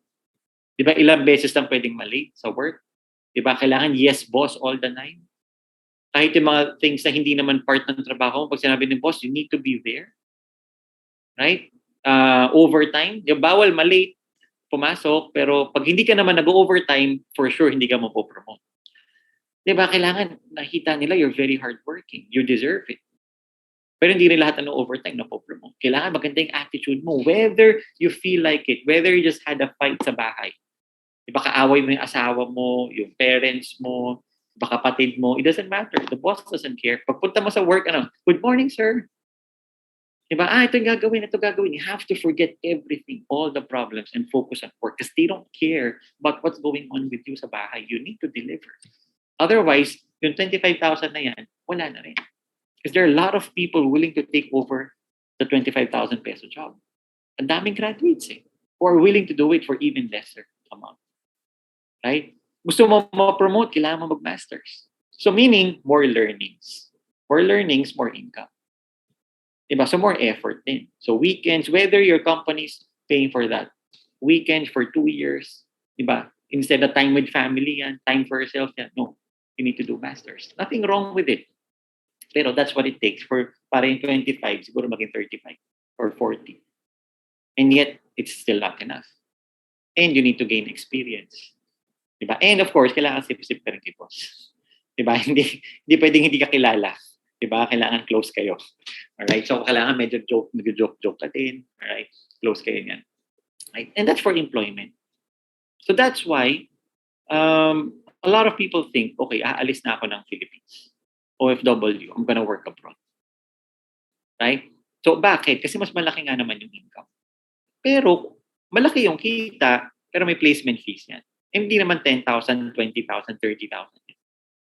Diba? Ilang beses lang pwedeng malate sa work. Diba? Kailangan yes, boss, all the time. Kahit yung mga things na hindi naman part ng trabaho mo, pag sinabi ng boss, you need to be there. Right? Overtime. Yung bawal malate, pumasok, pero pag hindi ka naman nag-overtime, for sure, hindi ka mapopromote. Diba? Kailangan nakita nila you're very hardworking. You deserve it. Pero hindi rin lahat ng overtime napopromote. Kailangan maganda yung attitude mo. Whether you feel like it, whether you just had a fight sa bahay. Diba? Kaaway mo yung asawa mo, yung parents mo, baka kapatid mo, it doesn't matter. The boss doesn't care. Pagpunta mo sa work, good morning, sir. Diba? Ito gagawin. You have to forget everything, all the problems, and focus on work because they don't care about what's going on with you sa bahay. You need to deliver. Otherwise, yung 25,000 na yan, wala na rin. Because there are a lot of people willing to take over the 25,000 peso job. Ang daming graduates who are willing to do it for even lesser amount. Right? Gusto mo ma-promote, kailangan mo mag-masters. So meaning, more learnings. More learnings, more income. Diba? So more effort din. So weekends, whether your company's paying for that, weekends for 2 years, diba? Instead of time with family and time for yourself, no, you need to do masters. Nothing wrong with it. Pero that's what it takes for para yung 25, siguro maging 35 or 40. And yet, it's still not enough. And you need to gain experience. Diba? And of course, kailangan sip-sip ka rin kay boss. Diba? Hindi pwedeng hindi ka kilala. Diba? Kailangan close kayo. Alright? So, kailangan medyo joke ka din. Alright? Close kayo niyan. Right? And that's for employment. So, that's why a lot of people think, okay, aalis na ako ng Philippines. OFW, I'm gonna work abroad. Right? So, bakit? Kasi mas malaki nga naman yung income. Pero, malaki yung kita, pero may placement fees yan. Hindi naman 10,000, 20,000, 30,000.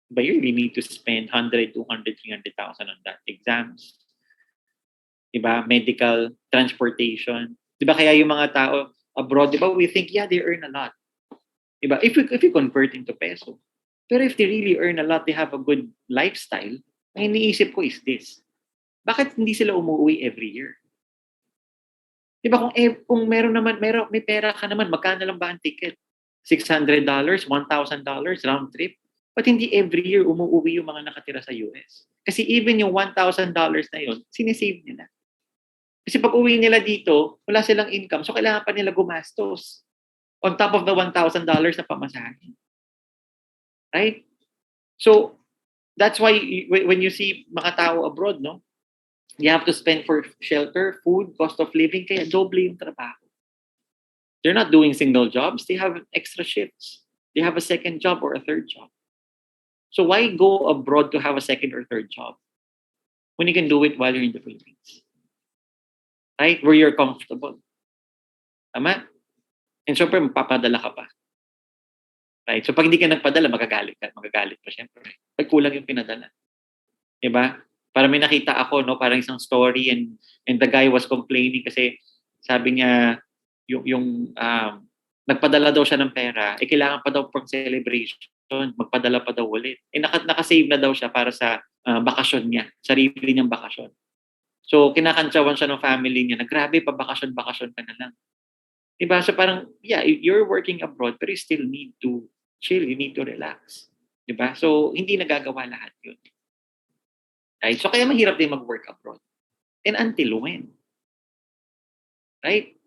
But you really need to spend 100, 200, 300,000 on that. Exams. Diba? Medical, transportation. Diba kaya yung mga tao abroad, diba, we think, yeah, they earn a lot. Diba? If you convert into peso. Pero if they really earn a lot, they have a good lifestyle, ang iniisip ko is this. Bakit hindi sila umuwi every year? Diba kung may pera ka naman, magkano lang ba ang ticket? $600, $1,000 round trip? But hindi every year umuwi yung mga nakatira sa US. Kasi even yung $1,000 na yun, sinisave nila. Kasi pag uwi nila dito, wala silang income, so kailangan pa nila gumastos on top of the $1,000 na pamasahe. Right? So, that's why when you see mga tao abroad, no, you have to spend for shelter, food, cost of living, kaya doble yung trabaho. They're not doing single jobs. They have extra shifts. They have a second job or a third job. So why go abroad to have a second or third job when you can do it while you're in the Philippines? Right? Where you're comfortable. Tama? And syempre, mapapadala ka pa. Right? So pag hindi ka nagpadala, magagalit pa syempre. Pag kulang yung pinadala. Diba? Para may nakita ako, no, parang isang story and the guy was complaining kasi sabi niya, yung nagpadala daw siya ng pera, kailangan pa daw pang celebration, magpadala pa daw ulit. Nakasave na daw siya para sa bakasyon niya, sarili niyang bakasyon. So, kinakantsawan siya ng family niya na grabe pa, bakasyon ka na lang. Diba? So parang, yeah, you're working abroad pero you still need to chill, you need to relax. Diba? So, hindi nagagawa lahat yun. Right? So, kaya mahirap din mag-work abroad. And until when? Right?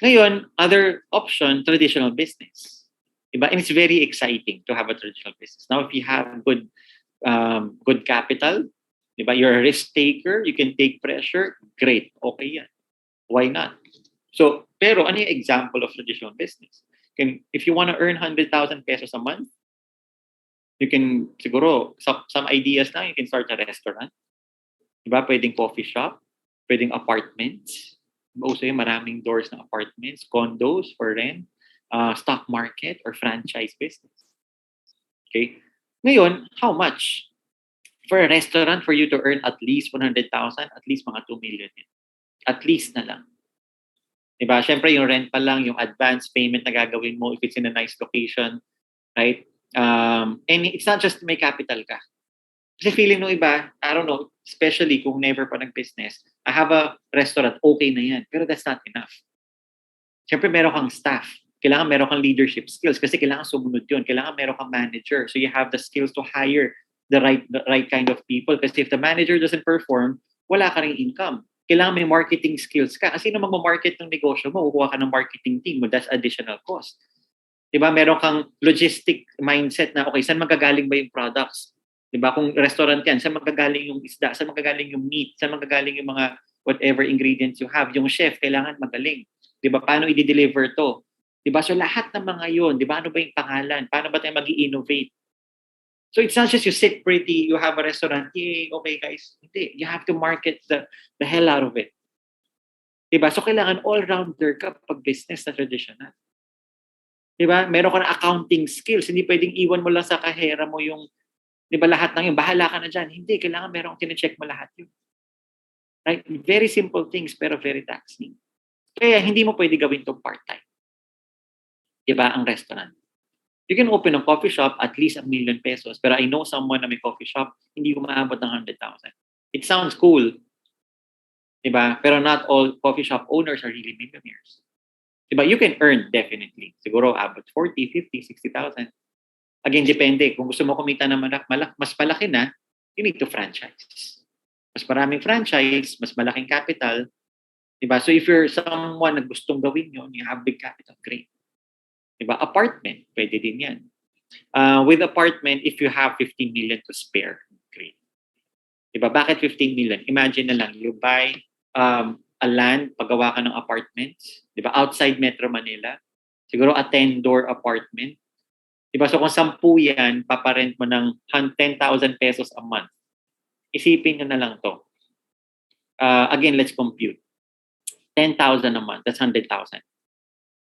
Ngayon, other option, traditional business. Diba? And it's very exciting to have a traditional business. Now, if you have good capital, diba? You're a risk taker, you can take pressure, great. Okay yan. Why not? So, pero ano yung example of traditional business? If you want to earn 100,000 pesos a month, you can, siguro, some ideas na, you can start a restaurant. Diba? Pwedeng coffee shop, pwedeng apartments. Also yung maraming doors ng apartments, condos for rent, stock market or franchise business. Okay? Ngayon, how much? For a restaurant, for you to earn at least 100,000, at least mga 2 million. At least na lang. Diba? Siyempre, yung rent pa lang, yung advance payment na gagawin mo if it's in a nice location, right? And it's not just may capital ka. Kasi feeling nung iba, I don't know, especially kung never pa nag-business, I have a restaurant, okay na yan. Pero that's not enough. Siyempre, meron kang staff. Kailangan meron kang leadership skills kasi kailangan sumunod yun. Kailangan meron kang manager. So you have the skills to hire the right kind of people. Kasi if the manager doesn't perform, wala ka rin income. Kailangan may marketing skills ka. Kasi sino magmamarket ng negosyo mo, kukuha ka ng marketing team mo, that's additional cost. Diba? Meron kang logistic mindset na, okay, saan magagaling ba yung products? Diba? Kung restaurant yan, saan magagaling yung isda? Saan magagaling yung meat? Saan magagaling yung mga whatever ingredients you have? Yung chef, kailangan magaling. Diba? Paano i-deliver to? Diba? So lahat ng mga yun, diba? Ano ba yung pangalan? Paano ba tayo mag-i-innovate? So it's not just you sit pretty, you have a restaurant, yay, okay guys. Hindi. You have to market the hell out of it. Diba? So, kailangan all-rounder ka pag business na traditional. Diba? Meron ka na accounting skills. Hindi pwedeng iwan mo lang sa kahera mo yung, diba, lahat ng yun. Bahala ka na dyan. Hindi. Kailangan meron kang tine-check mo lahat yun. Right? Very simple things pero very taxing. Kaya hindi mo pwede gawin itong part-time. Diba? Ang restaurant. You can open a coffee shop at least ₱1 million. Pero I know someone na may coffee shop, hindi umaabot ng 100,000. It sounds cool. Diba? Pero not all coffee shop owners are really millionaires. Diba? You can earn definitely. Siguro abot 40, 50, 60,000. Again, depende. Kung gusto mo kumita na mas malaki na, you need to franchise. Mas maraming franchise, mas malaking capital. Diba? So if you're someone na gustong gawin yun, you have big capital, great. Diba? Apartment, pwede din yan. With apartment, if you have 15 million to spare, great. Diba? Bakit 15 million? Imagine na lang, you buy a land, paggawa ka ng apartments, diba? Outside Metro Manila, siguro a 10-door apartment. Diba? So kung 10 yan, paparent mo ng 10,000 pesos a month. Isipin nyo na lang to. Again, let's compute. 10,000 a month, that's 100,000.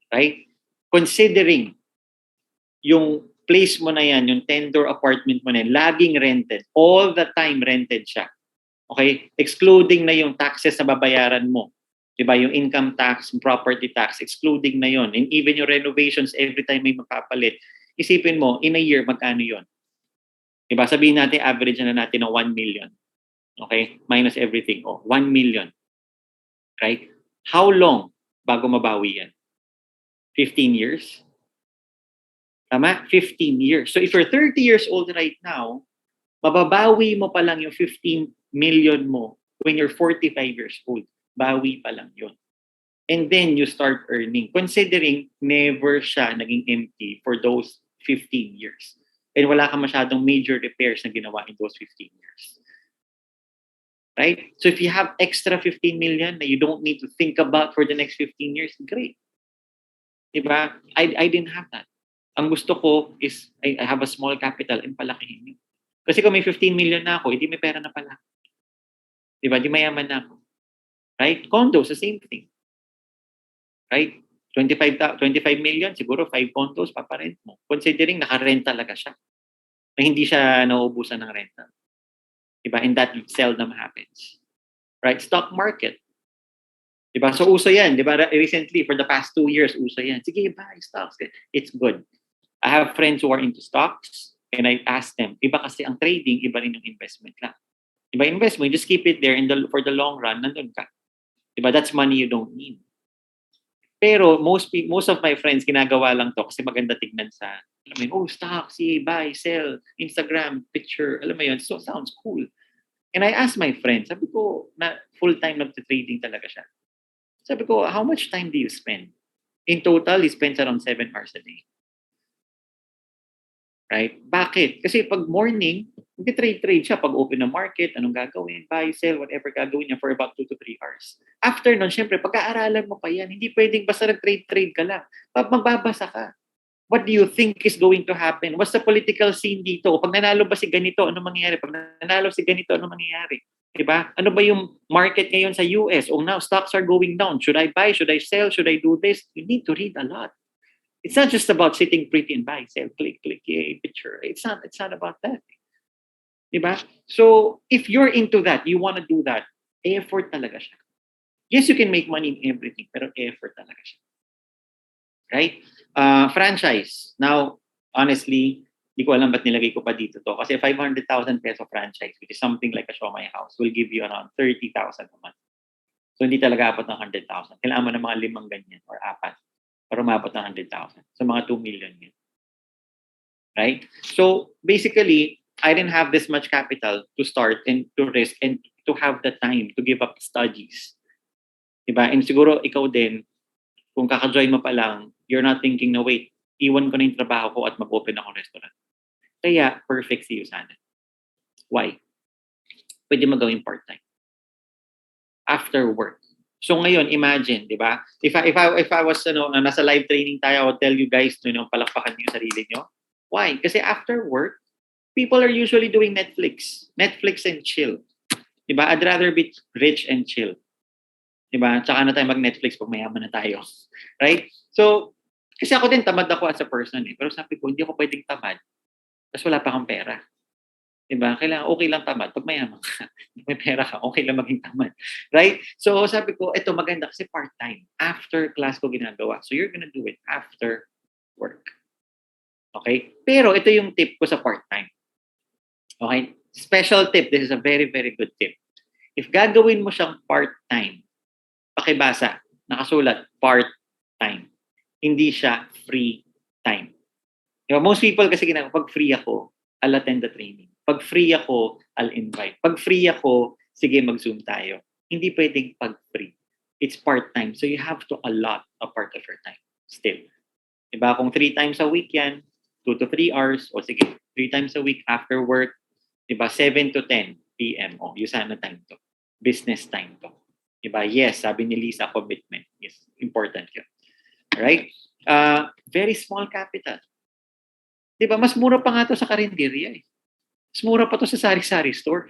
Right? Considering yung place mo na yan, yung 10-door apartment mo na yan, laging rented, all the time rented siya. Okay? Excluding na yung taxes na babayaran mo. Diba? Yung income tax, property tax, excluding na yon. And even yung renovations, every time may magpapalit. Isipin mo, in a year, magkano yon? Diba? Sabihin natin, average na natin ng 1 million. Okay? Minus everything. 1 million. Right? How long bago mabawi yan? 15 years? Tama? 15 years. So if you're 30 years old right now, mababawi mo pa lang yung 15 million mo when you're 45 years old. Bawi pa lang yun. And then you start earning. Considering never siya naging empty for those 15 years. And wala ka masyadong major repairs na ginawa in those 15 years. Right? So if you have extra 15 million na you don't need to think about for the next 15 years, great. Diba? I didn't have that. Ang gusto ko is I have a small capital and palakihin. Kasi kung may 15 million na ako, hindi may pera na pala. Diba? Di mayaman na ako. Right? Condos, the same thing. Right? 25 million, siguro 5 condos paparent mo. Considering naka-rent talaga siya. Na hindi siya nauubusan ng renta. Diba? And that seldom happens. Right? Stock market. Diba? So, uso yan. Diba? Recently, for the past 2 years, uso yan. Sige, buy stocks. It's good. I have friends who are into stocks and I ask them, iba kasi ang trading, iba rin yung investment lang. Diba? Investment, just keep it there for the long run, nandun ka. Diba? That's money you don't need. Pero most of my friends, ginagawa lang to kasi maganda tignan sa, alam mo yun, stocks, buy, sell, Instagram, picture, alam mo yun, so sounds cool. And I asked my friends, sabi ko, na full-time nag-trading talaga siya. Sabi ko, how much time do you spend? In total, he spends around 7 hours a day. Right? Bakit? Kasi pag morning, mag-trade siya. Pag open na market, anong gagawin? Buy, sell, whatever gagawin niya for about 2 to 3 hours. After nun, syempre, pagka-aralan mo pa yan, hindi pwedeng basta nag-trade ka lang. Magbabasa ka. What do you think is going to happen? What's the political scene dito? Pag nanalo ba si ganito, ano mangyayari? Pag nanalo si ganito, ano mangyayari? Diba? Ano ba yung market ngayon sa US? Oh, now stocks are going down. Should I buy? Should I sell? Should I do this? You need to read a lot. It's not just about sitting pretty and buy, sell, click, yay, picture. It's not about that. Diba? So, if you're into that, you want to do that, effort talaga siya. Yes, you can make money in everything, pero effort talaga siya. Right? Franchise. Now, honestly, hindi ko alam ba't nilagay ko pa dito to. Kasi 500,000 peso franchise, which is something like a Show My House, will give you around 30,000 a month. So, hindi talaga apat ng 100,000. Kailangan mo ng mga 5 ganyan or 4 para umabot ng 100,000. So, mga 2 million yun. Right? So, basically, I didn't have this much capital to start and to risk and to have the time to give up studies. Diba? And siguro, ikaw din, kung kaka-join mo pa lang, you're not thinking na, wait, iwan ko na yung trabaho ko at mag-open ako restaurant. Kaya, perfect sa'yo sana. Why? Pwede mo gawin part-time. After work. So ngayon, imagine, di ba? If I was nasa live training tayo, I would tell you guys to palakpakan niyo yung sarili niyo. Why? Kasi after work, people are usually doing Netflix and chill. Di ba? I'd rather be rich and chill. Diba? Tsaka na tayo mag-Netflix pag mayaman na tayo. Right? So, kasi ako din, tamad ako as a person eh. Pero sabi ko, hindi ako pwedeng tamad. Tapos wala pa akong pera. Diba? Kailangan, okay lang tamad. Pag mayaman ka, may pera ka, okay lang maging tamad. Right? So, sabi ko, ito maganda kasi part-time. After class ko ginagawa. So, you're gonna do it after work. Okay? Pero ito yung tip ko sa part-time. Okay? Special tip. This is a very, very good tip. If gagawin mo siyang part-time, pakibasa, nakasulat, part-time. Hindi siya free time. Diba? Most people kasi pag free ako, I'll attend the training. Pag free ako, I'll invite. Pag free ako, sige mag-Zoom tayo. Hindi pwedeng pag free. It's part-time. So you have to allot a part of your time still. Diba? Kung 3 times a week yan, 2 to 3 hours, o sige, 3 times a week after work, diba? 7 to 10 p.m. O, sana time to. Business time to. Diba? Yes, sabi ni Lisa, commitment. Yes, important yun. Right? Very small capital. Diba? Mas mura pa nga to sa karinderya eh. Mas mura pa to sa sari-sari store.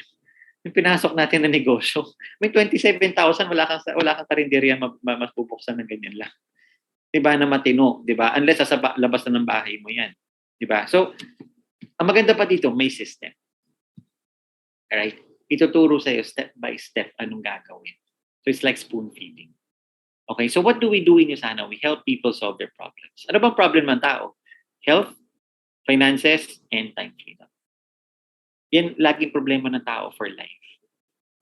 Yung pinasok natin na negosyo. May 27,000, wala kang karinderya mas bubuksan ng ganyan lang. Diba? Na matino. Diba? Unless sa labas na ng bahay mo yan. Diba? So, ang maganda pa dito, may system. Alright? Ituturo sa'yo step by step anong gagawin. So, it's like spoon feeding. Okay, so what do we do in Usana? We help people solve their problems. Ano bang problem ng tao? Health, finances, and time freedom. Yan laging problema ng tao for life.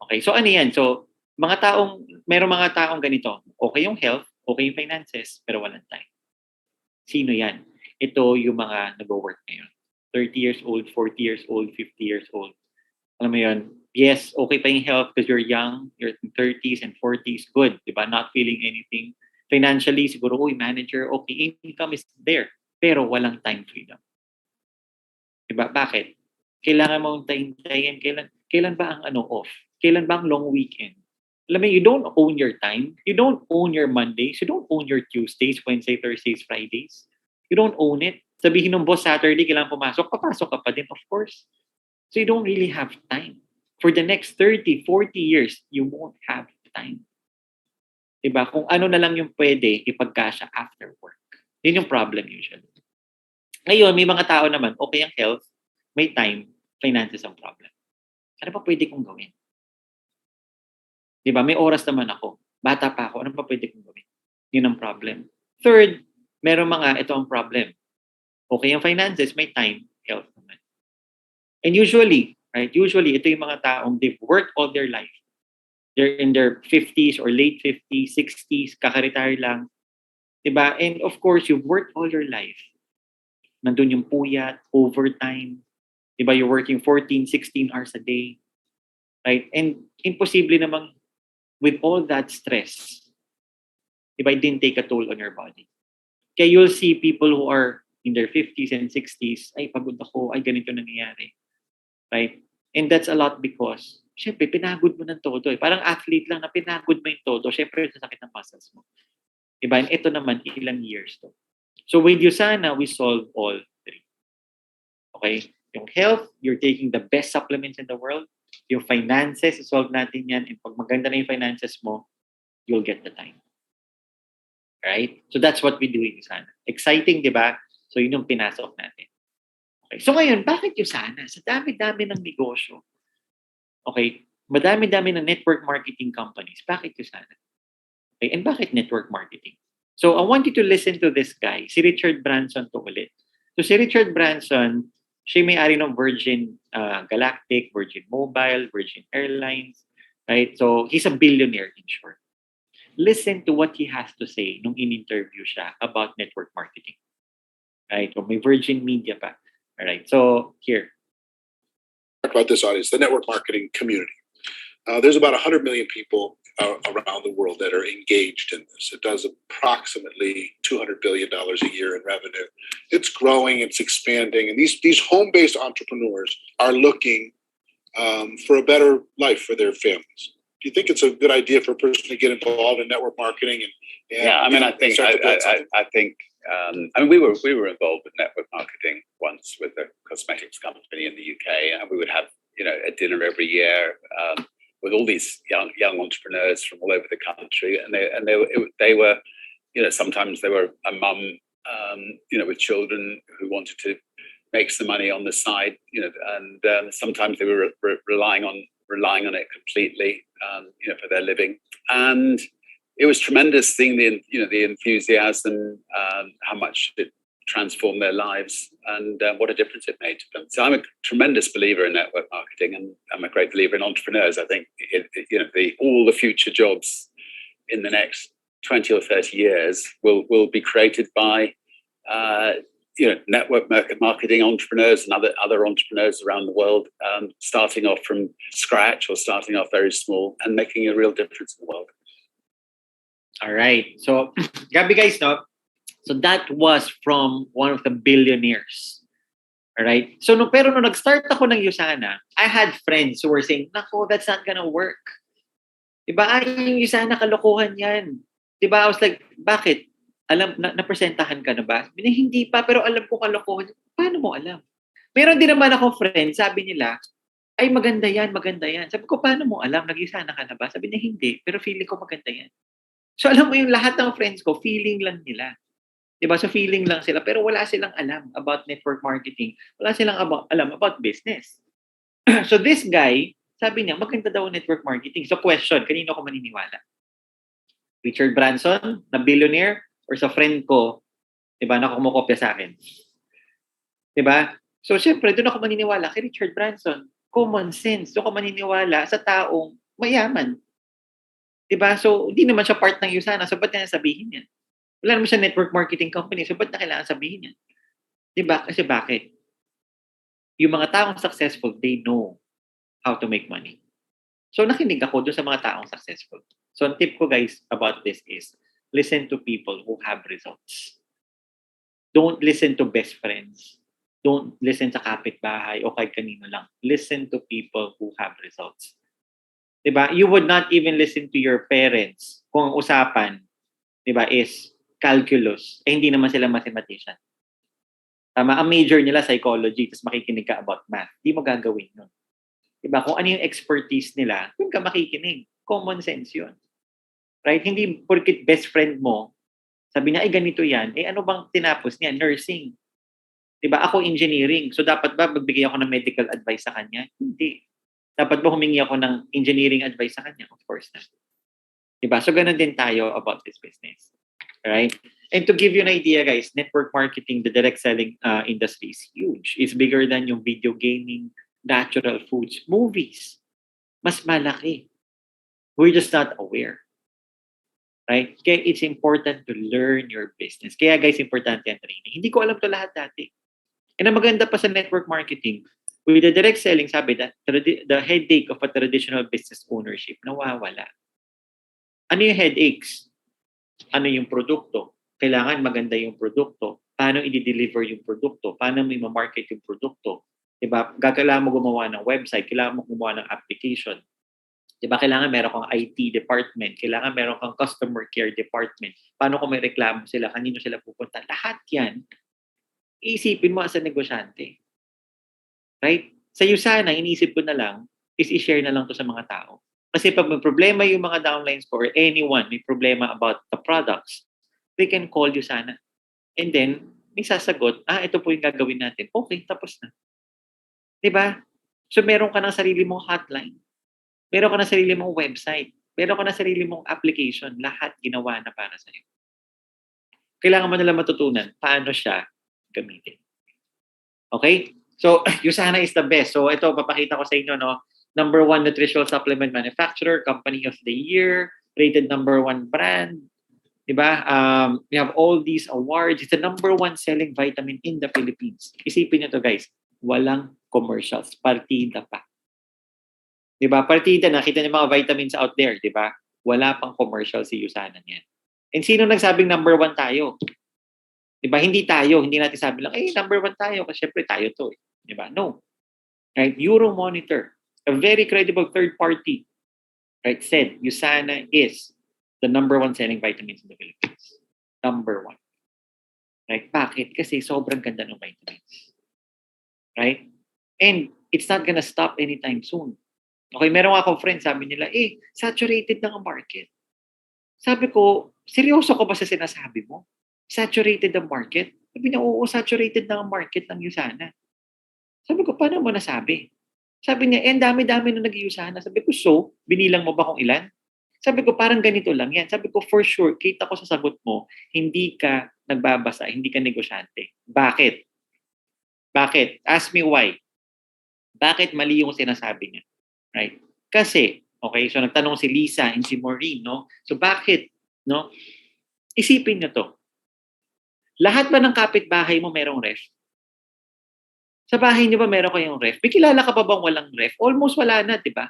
Okay, so ano yan? So, merong mga taong ganito. Okay yung health, okay yung finances, pero walang time. Sino yan? Ito yung mga nag-work ngayon. 30 years old, 40 years old, 50 years old. Alam mo yun? Yes, okay pa yung health because you're young, you're in 30s and 40s, good, diba? Not feeling anything. Financially, siguro, manager, okay, income is there, pero walang time freedom. Diba? Bakit? Kailangan mong tayin, kailan ba ang off? Kailan ba ang long weekend? Alam mo, you don't own your time. You don't own your Mondays. You don't own your Tuesdays, Wednesdays, Thursdays, Fridays. You don't own it. Sabihin ng boss, Saturday, kailangan pumasok, papasok ka pa din, of course. So you don't really have time. For the next 30, 40 years, you won't have time. Diba? Kung ano na lang yung pwede ipagkasya after work. Yun yung problem usually. Ngayon, may mga tao naman, okay ang health, may time, finances ang problem. Ano pa pwede kong gawin? Diba? May oras naman ako. Bata pa ako. Ano pa pwede kong gawin? Yun ang problem. Third, ito ang problem. Okay ang finances, may time, health naman. And usually, ito yung mga taong they've worked all their life. They're in their 50s or late 50s, 60s, kaka-retire lang. Diba? And of course, you've worked all your life. Nandun yung puyat, overtime. Diba? You're working 14, 16 hours a day. Right? And imposible namang with all that stress, diba, it didn't take a toll on your body. Kaya you'll see people who are in their 50s and 60s, ay, pagod ako, ay, ganito nangyayari. Right? And that's a lot because, syempre, pinagod mo ng todo. Parang athlete lang na pinagod mo yung todo. Syempre, sasakit ng muscles mo. Diba? And ito naman, ilang years to. So with Usana, we solve all three. Okay? Yung health, you're taking the best supplements in the world. Yung finances, solve natin yan. And pag maganda na yung finances mo, you'll get the time. Right? So that's what we do in Usana. Exciting, di ba? So yun yung pinasok natin. Okay. So ngayon, bakit Usana? Sa dami-dami ng negosyo. Okay? Madami-dami ng network marketing companies. Bakit Usana? Okay? And bakit network marketing? So I want you to listen to this guy, si Richard Branson to ulit. So si Richard Branson, siya may-ari ng Virgin Galactic, Virgin Mobile, Virgin Airlines, right? So he's a billionaire in short. Listen to what he has to say nung in-interview siya about network marketing. Right? So may Virgin Media pa. All right. So here. About this audience, the network marketing community. There's about 100 million people around the world that are engaged in this. It does approximately $200 billion a year in revenue. It's growing, it's expanding, and these home-based entrepreneurs are looking for a better life for their families. Do you think it's a good idea for a person to get involved in network marketing? I think we were involved with network marketing once with a cosmetics company in the UK, and we would have a dinner every year. with all these young entrepreneurs from all over the country, and they were, sometimes they were a mum, with children who wanted to make some money on the side, and sometimes they were relying on it completely, for their living. And it was tremendous seeing the enthusiasm, how much it transformed their lives, and what a difference it made to them. So I'm a tremendous believer in network marketing, and I'm a great believer in entrepreneurs. I think all the future jobs in the next 20 or 30 years will be created by network marketing entrepreneurs and other entrepreneurs around the world, starting off from scratch or starting off very small and making a real difference in the world. All right. So, Gabi guys, no? So that was from one of the billionaires. All right. So, pero nung nag-start ako ng Usana, I had friends who were saying, "Nako, that's not gonna work." Diba? Yung Usana, kalokohan yan. Diba? I was like, bakit? Alam, napresentahan ka na ba? Hindi pa, pero alam ko kalokohan. Paano mo alam? Meron din naman ako friend, sabi nila, ay maganda yan, maganda yan. Sabi ko, paano mo alam? Nag-Usana ka na ba? Sabi niya, hindi, pero feeling ko maganda yan. So alam mo yung lahat ng friends ko, feeling lang nila. Diba? So feeling lang sila, pero wala silang alam about network marketing. Wala silang alam about business. So this guy, sabi niya, maganda daw network marketing. So question, kanino ko maniniwala? Richard Branson, na billionaire, or sa friend ko, diba, na kumukopya sa akin. Diba? So, syempre, doon ako maniniwala kay Richard Branson. Common sense. Doon ako maniniwala sa taong mayaman. Diba? So, hindi naman siya part ng Usana. So, ba't niya sabihin yan? Wala naman siya network marketing company. So, ba't na kailangan sabihin yan? Diba? Kasi bakit? Yung mga taong successful, they know how to make money. So, nakinig ako doon sa mga taong successful. So, ang tip ko, guys, about this is, listen to people who have results. Don't listen to best friends. Don't listen sa kapitbahay o kahit kanino lang. Listen to people who have results. Diba? You would not even listen to your parents kung ang usapan, diba, is calculus. Hindi naman sila mathematician. Tama? Ang major nila psychology, tapos makikinig ka about math. Hindi mo gagawin yun. Diba? Kung ano yung expertise nila, doon ka makikinig. Common sense yun. Right? Hindi porkit best friend mo, sabi niya, ay ganito yan. Eh ano bang tinapos niya? Nursing. Diba? Ako engineering. So dapat ba magbigay ako ng medical advice sa kanya? Hindi. Dapat ba humingi ako ng engineering advice sa kanya? Of course not. Diba? So ganun din tayo about this business. Right? And to give you an idea, guys, network marketing, the direct selling industry is huge. It's bigger than yung video gaming, natural foods, movies. Mas malaki. We're just not aware. Right? Kaya it's important to learn your business. Kaya guys, importante ang training. Hindi ko alam to lahat dati. And ang maganda pa sa network marketing, with the direct selling, sabi that the headache of a traditional business ownership, nawawala. Ano yung headaches? Ano yung produkto? Kailangan maganda yung produkto. Paano i-deliver yung produkto? Paano mo i-market yung produkto? Diba? Kailangan mo gumawa ng website. Kailangan mo gumawa ng application. Diba, kailangan meron kang IT department, kailangan meron kang customer care department. Paano kung may reklamo sila, kanino sila pupunta? Lahat yan, iisipin mo as a negosyante. Right? Sa Usana, iniisip ko na lang, is i-share na lang to sa mga tao. Kasi pag may problema yung mga downlines ko or anyone may problema about the products, they can call Usana. And then, may sasagot, ito po yung gagawin natin. Okay, tapos na. Diba? So, meron ka ng sarili mong hotline. Meron ka na sarili mong website. Meron ka na sarili mong application. Lahat ginawa na para sa'yo. Kailangan mo nila matutunan paano siya gamitin. Okay? So, Usana is the best. So, ito, papakita ko sa inyo, no? Number 1 nutritional supplement manufacturer, company of the year, rated number 1 brand. Diba? We have all these awards. It's the number 1 selling vitamin in the Philippines. Isipin nyo to, guys. Walang commercials. Partida pa. Diba? Partida, nakita niyo mga vitamins out there, diba? Wala pang commercial si Usana niyan. And sino nagsabing number 1 tayo? Diba? Hindi tayo. Hindi natin sabi lang, number 1 tayo. Kasi syempre tayo to. Diba? No. Right? Euromonitor, a very credible third party, right, said Usana is the number 1 selling vitamins in the Philippines. Number 1. Right? Bakit? Kasi sobrang ganda ng vitamins. Right? And it's not gonna stop anytime soon. Okay, meron akong friend, sabi nila, saturated na ang market. Sabi ko, seryoso ka ba sa sinasabi mo? Saturated ang market? Sabi niya, oo, saturated na ang market ng Usana. Sabi ko, paano mo nasabi? Sabi niya, ang dami-dami na nag-Usana. Sabi ko, so, binilang mo ba kung ilan? Sabi ko, parang ganito lang yan. Sabi ko, for sure, kita ko sa sagot mo, hindi ka nagbabasa, hindi ka negosyante. Bakit? Bakit? Ask me why. Bakit mali yung sinasabi niya? Right? Kasi, okay, so nagtanong si Lisa and si Maureen, no? So bakit, no? Isipin niyo to. Lahat ba ng kapitbahay mo merong ref? Sa bahay niyo ba meron kayong ref? May kilala ka pa bang walang ref? Almost wala na, di ba?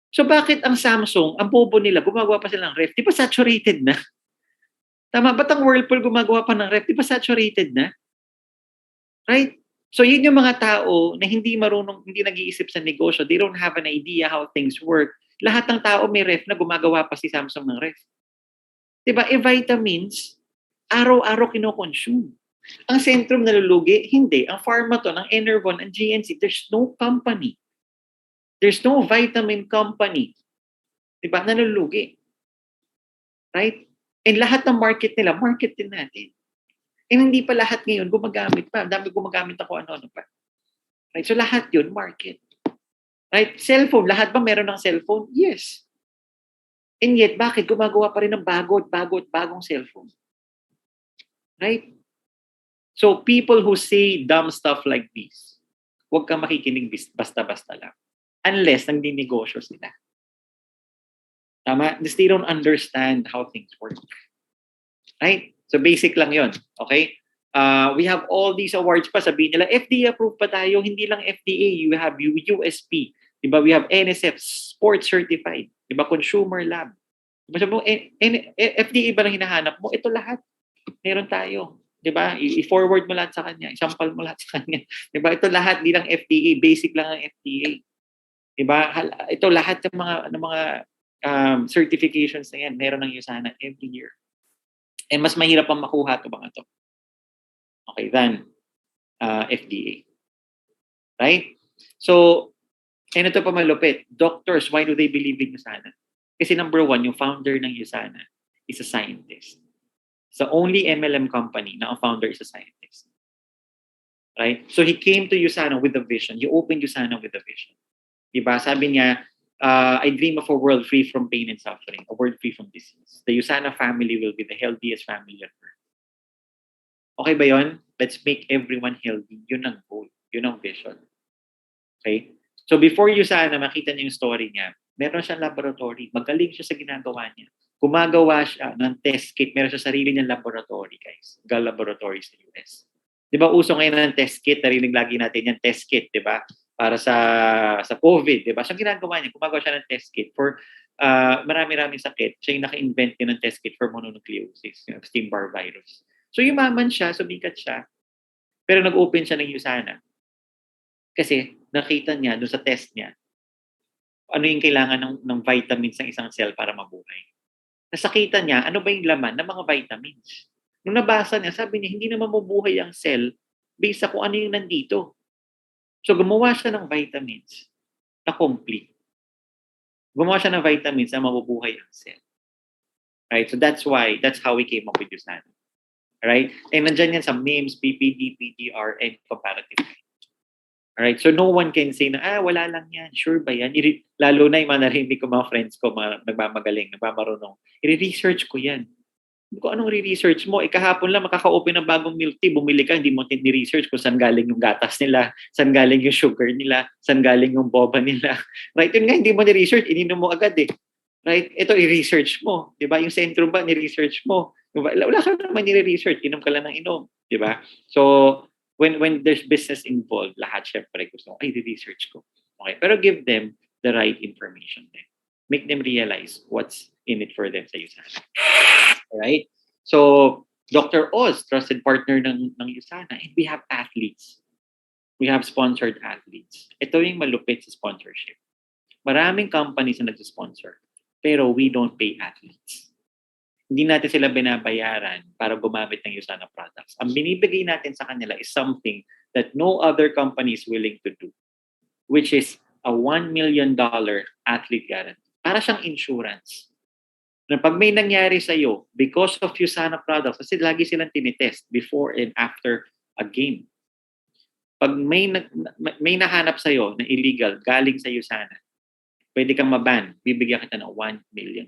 So bakit ang Samsung, ang bobo nila, gumagawa pa sila ng ref? Di ba saturated na? Tama, ba't ang Whirlpool gumagawa pa ng ref? Di ba saturated na? Right? So yun yung mga tao na hindi marunong, hindi nag-iisip sa negosyo. They don't have an idea how things work. Lahat ng tao may ref na gumagawa pa si Samsung ng ref. Diba? Vitamins, araw-araw kino-consume. Ang Centrum nalulugi, hindi. Ang pharma to, ng Enervon, ang GNC, there's no company. There's no vitamin company. Diba? Nalulugi. Right? And lahat ng market nila, market din natin. And hindi pa lahat ngayon gumagamit pa. Dami gumagamit ako ano-ano pa. Right? So lahat yun, market. Right? Cellphone, lahat ba meron ng cellphone? Yes. And yet, bakit gumagawa pa rin ng bagong cellphone? Right? So people who say dumb stuff like this, huwag kang makikinig basta-basta lang. Unless nagdi-negosyo sila. Tama? They don't understand how things work. Right? So basic lang yon. Okay? We have all these awards pa. Sabihin nila, FDA approved pa tayo. Hindi lang FDA. You have USP. Diba? We have NSF, Sports Certified. Diba? Consumer Lab. Diba? Sabi mo, FDA ba lang hinahanap mo? Ito lahat. Meron tayo. Diba? I-forward mo lahat sa kanya. I-sample mo lahat sa kanya. Diba? Ito lahat. Di lang FDA. Basic lang ang FDA. Diba? Ito lahat ng mga certifications na yan. Meron ng Usana every year. And mas mahirap pang makuha ito mga to. Okay, than FDA. Right? So, and ito pa malupit. Doctors, why do they believe in Usana? Kasi number one, yung founder ng Usana is a scientist. It's the only MLM company na ang founder is a scientist. Right? So he came to Usana with a vision. He opened Usana with a vision. Diba? Sabi niya, I dream of a world free from pain and suffering, a world free from disease. The Usana family will be the healthiest family on earth. Okay ba yun? Let's make everyone healthy. Yun ang goal. Yun ang vision. Okay? So before Usana, makita niyo yung story niya. Meron siyang laboratory. Magaling siya sa ginagawa niya. Gumagawa siya ng test kit. Meron siya sarili niyang laboratory, guys. Gal laboratory sa US. Di ba uso ngayon ng test kit? Narinig lagi natin yung test kit, di ba? Para sa COVID, di ba? So ginagawa niya, gumagawa siya ng test kit for marami-raming sakit. Siya yung naka-invent din ng test kit for mononucleosis, yung Epstein-Barr virus. So yumaman siya, sumikat siya, pero nag-open siya ng Usana. Kasi nakita niya doon sa test niya, ano yung kailangan ng vitamins ng isang cell para mabuhay. Nasakita niya, ano ba yung laman ng mga vitamins. Nung nabasa niya, sabi niya, hindi na mabubuhay ang cell based sa kung ano yung nandito. So, gumawa siya ng vitamins na complete. Gumawa siya ng vitamins na mabubuhay ang cell. Right? So, that's how we came up with Usana. Right? And nandyan yan sa MIMS, PPD, PDR, and comparative. Alright? So, no one can say na, wala lang yan. Sure ba yan? Lalo na yung mga narinig ko, mga friends ko, nagmamagaling, nagmamarunong. I-research ko yan. Kung anong re-research mo, kahapon lang makaka-open ng bagong milk tea, bumili ka, hindi mo ni-research kung saan galing yung gatas nila, saan galing yung sugar nila, saan galing yung boba nila. Right? Yun nga, hindi mo ni-research, ininom mo agad eh. Right? Ito, i-research mo. Diba? Yung Centrum ba, ni-research mo. Diba? Wala ka naman ni-research, inom ka lang ng inom. Diba? So, when there's business involved, lahat syempre gusto, i-research ko. Okay? Pero give them the right information then. Make them realize what's in it for them sa Usana. Right? So, Dr. Oz, trusted partner ng Usana, and we have athletes. We have sponsored athletes. Ito yung malupit sa sponsorship. Maraming companies na nag-sponsor, pero we don't pay athletes. Hindi natin sila binabayaran para gumamit ng Usana products. Ang binibigay natin sa kanila is something that no other company is willing to do, which is a $1 million athlete guarantee. Para siyang insurance. Na pag may nangyari sa'yo, because of USANA products, kasi lagi silang tinitest before and after a game. Pag may nahanap sa'yo na illegal, galing sa USANA, pwede kang maban, bibigyan kita ng $1 million.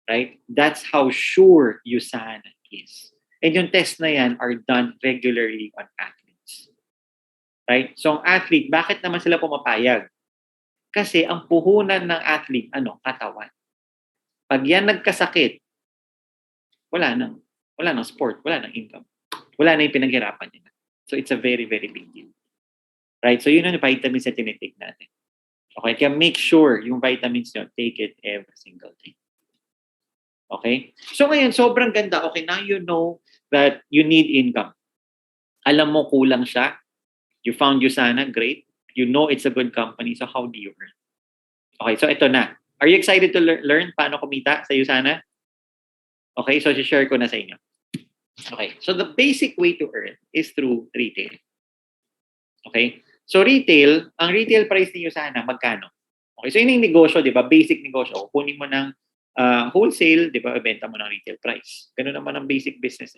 Right? That's how sure USANA is. And yung test na yan are done regularly on athletes. Right? So ang athlete, bakit naman sila pumapayag? Kasi ang puhunan ng athlete, katawan. Pag yan nagkasakit, wala nang sport, wala nang income. Wala na yung pinaghirapan nila. So it's a very, very big deal. Right? So yun ang vitamins na tinitake natin. Okay? Kaya make sure yung vitamins nyo, take it every single day. Okay? So ngayon, sobrang ganda. Okay, now you know that you need income. Alam mo kulang siya. You found USANA, great. You know it's a good company, so how do you earn? Okay, so ito na. Are you excited to learn paano kumita sa USANA? Okay, so share ko na sa inyo. Okay, so the basic way to earn is through retail. Okay, so retail, ang retail price ni USANA, magkano? Okay, so yun yung negosyo, di ba? Basic negosyo. Kunin mo ng wholesale, di ba? Benta mo ng retail price. Ganun naman ang basic business.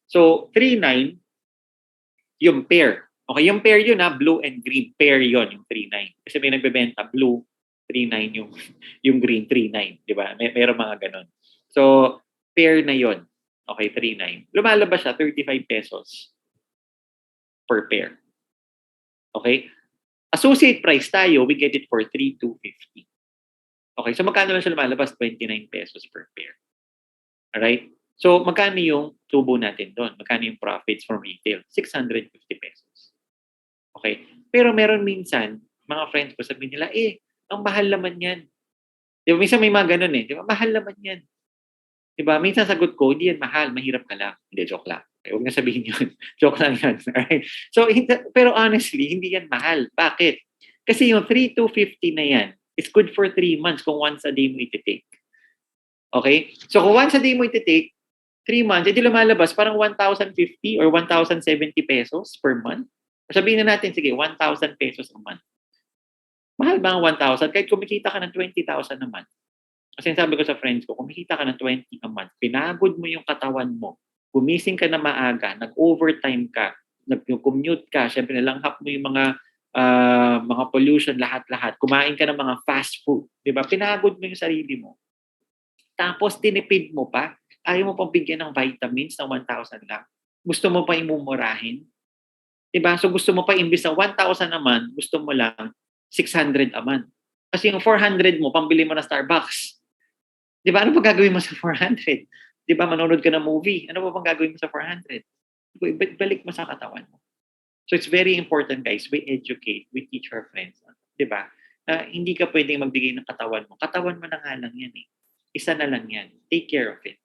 So, 3.9, yung pair. Okay, yung pair yun blue and green. Pair yun, yung 3.9. Kasi may nagbebenta, blue, 3.9 yung green, 3.9. Di ba? Meron mga ganun. So, pair na yun. Okay, 3.9. Lumalabas siya, 35 pesos per pair. Okay? Associate price tayo, we get it for 3,250. Okay, so magkano lang siya lumalabas? 29 pesos per pair. Alright? So, magkano yung tubo natin doon? Magkano yung profits from retail? 650 pesos. Okay? Pero meron minsan, mga friends ko, sabihin nila, ang mahal naman yan. Di ba? Minsan may mga ganun Di ba? Mahal naman yan. Di ba? Minsan sagot ko, hindi yan mahal, mahirap ka lang. Hindi, joke lang. Okay, huwag na sabihin yun. Joke lang yan. Alright? So, pero honestly, hindi yan mahal. Bakit? Kasi yung 3,250 na yan, it's good for 3 months kung once a day mo iti-take. Okay? So, kung once a day mo iti-take, 3 months, edi lumalabas parang 1,050 or 1,070 pesos per month. O sabihin na natin, sige, 1,000 pesos a month. Mahal ba ang 1,000? Kahit kumikita ka ng 20,000 a month. Kasi sabi ko sa friends ko, kumikita ka ng 20 a month, pinagod mo yung katawan mo, gumising ka na maaga, nag-overtime ka, nag-commute ka, syempre nalanghap mo yung mga pollution, lahat-lahat. Kumain ka ng mga fast food. Diba? Pinagod mo yung sarili mo. Tapos, tinipid mo pa. Ayaw mo pang bigyan ng vitamins na 1,000 lang. Gusto mo pa imumurahin. Diba? So, gusto mo pa imbis na 1,000 a month, gusto mo lang 600 a month. Kasi yung 400 mo, pambili mo na Starbucks. Diba? Ano pa gagawin mo sa 400? Diba? Manonood ka ng movie. Ano pa pang gagawin mo sa 400? Balik mo sa katawan mo. So it's very important, guys. We educate, we teach our friends. Diba? Hindi ka pwedeng magbigay ng katawan mo. Katawan mo na nga lang yan Isa na lang yan. Take care of it.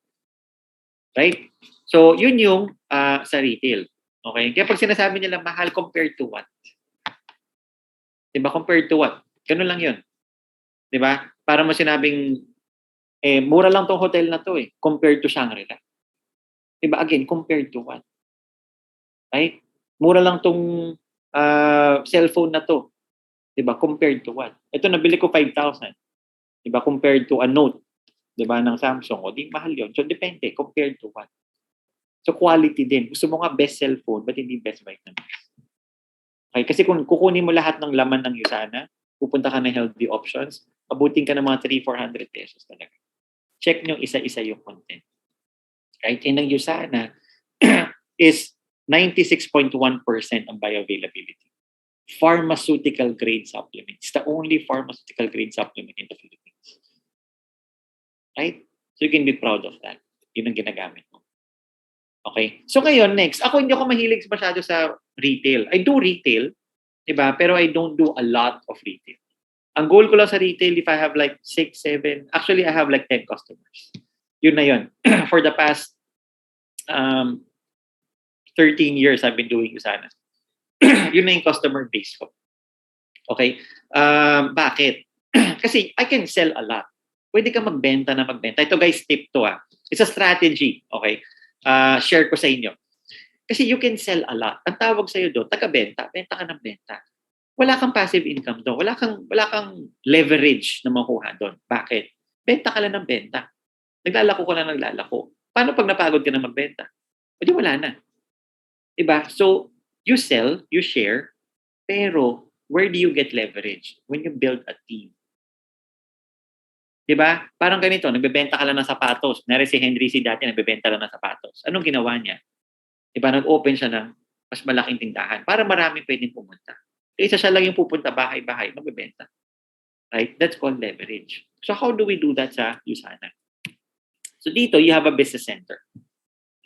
Right? So yun yung sa retail. Okay? Kaya pag sinasabi nila mahal compared to what? Diba? Compared to what? Ganun lang yun. Diba? Para mo sinabing mura lang tong hotel na to compared to Shangri-La. Diba? Again, compared to what? Right? Mura lang tong cellphone na to. Diba? Compared to what? Ito, nabili ko 5,000. Diba? Compared to a Note. Diba? Ng Samsung. O, di mahal yun. So, depende. Compared to what? So, quality din. Gusto mo nga best cellphone, but hindi best vitamins. Okay? Kasi kung kukunin mo lahat ng laman ng USANA, pupunta ka ng healthy options, abutin ka ng mga 300-400 pesos talaga. Check nyo isa-isa yung content. Right? And ang USANA is 96.1% ang bioavailability. Pharmaceutical grade supplement. It's the only pharmaceutical grade supplement in the Philippines. Right? So you can be proud of that. Yun ang ginagamit mo. Okay? So ngayon, next. Ako hindi ako mahilig masyado sa retail. I do retail, diba? Pero I don't do a lot of retail. Ang goal ko lang sa retail, if I have like 6, 7, actually I have like 10 customers. Yun na yun. For the past 13 years I've been doing USANA. Yun na yung customer base ko. Okay? Bakit? Kasi I can sell a lot. Pwede ka magbenta na magbenta. Ito guys, tip to It's a strategy. Okay? Share ko sa inyo. Kasi you can sell a lot. Ang tawag sa'yo doon, taga-benta. Benta ka ng benta. wala kang passive income doon. Wala kang leverage na makuha doon. Bakit? Benta ka lang ng benta. Naglalako ka lang naglalako. Paano pag napagod ka na magbenta? O di wala na. Diba? So, you sell, you share, pero where do you get leverage? When you build a team. Diba? Parang ganito, nagbebenta ka lang ng sapatos. Nari si Henry C. dati, nagbebenta lang ng sapatos. Anong ginawa niya? Diba? Nag-open siya ng mas malaking tindahan para maraming pwedeng pumunta. Kaysa siya lang yung pupunta bahay-bahay, magbebenta. Right? That's called leverage. So how do we do that sa USANA? So dito, you have a business center.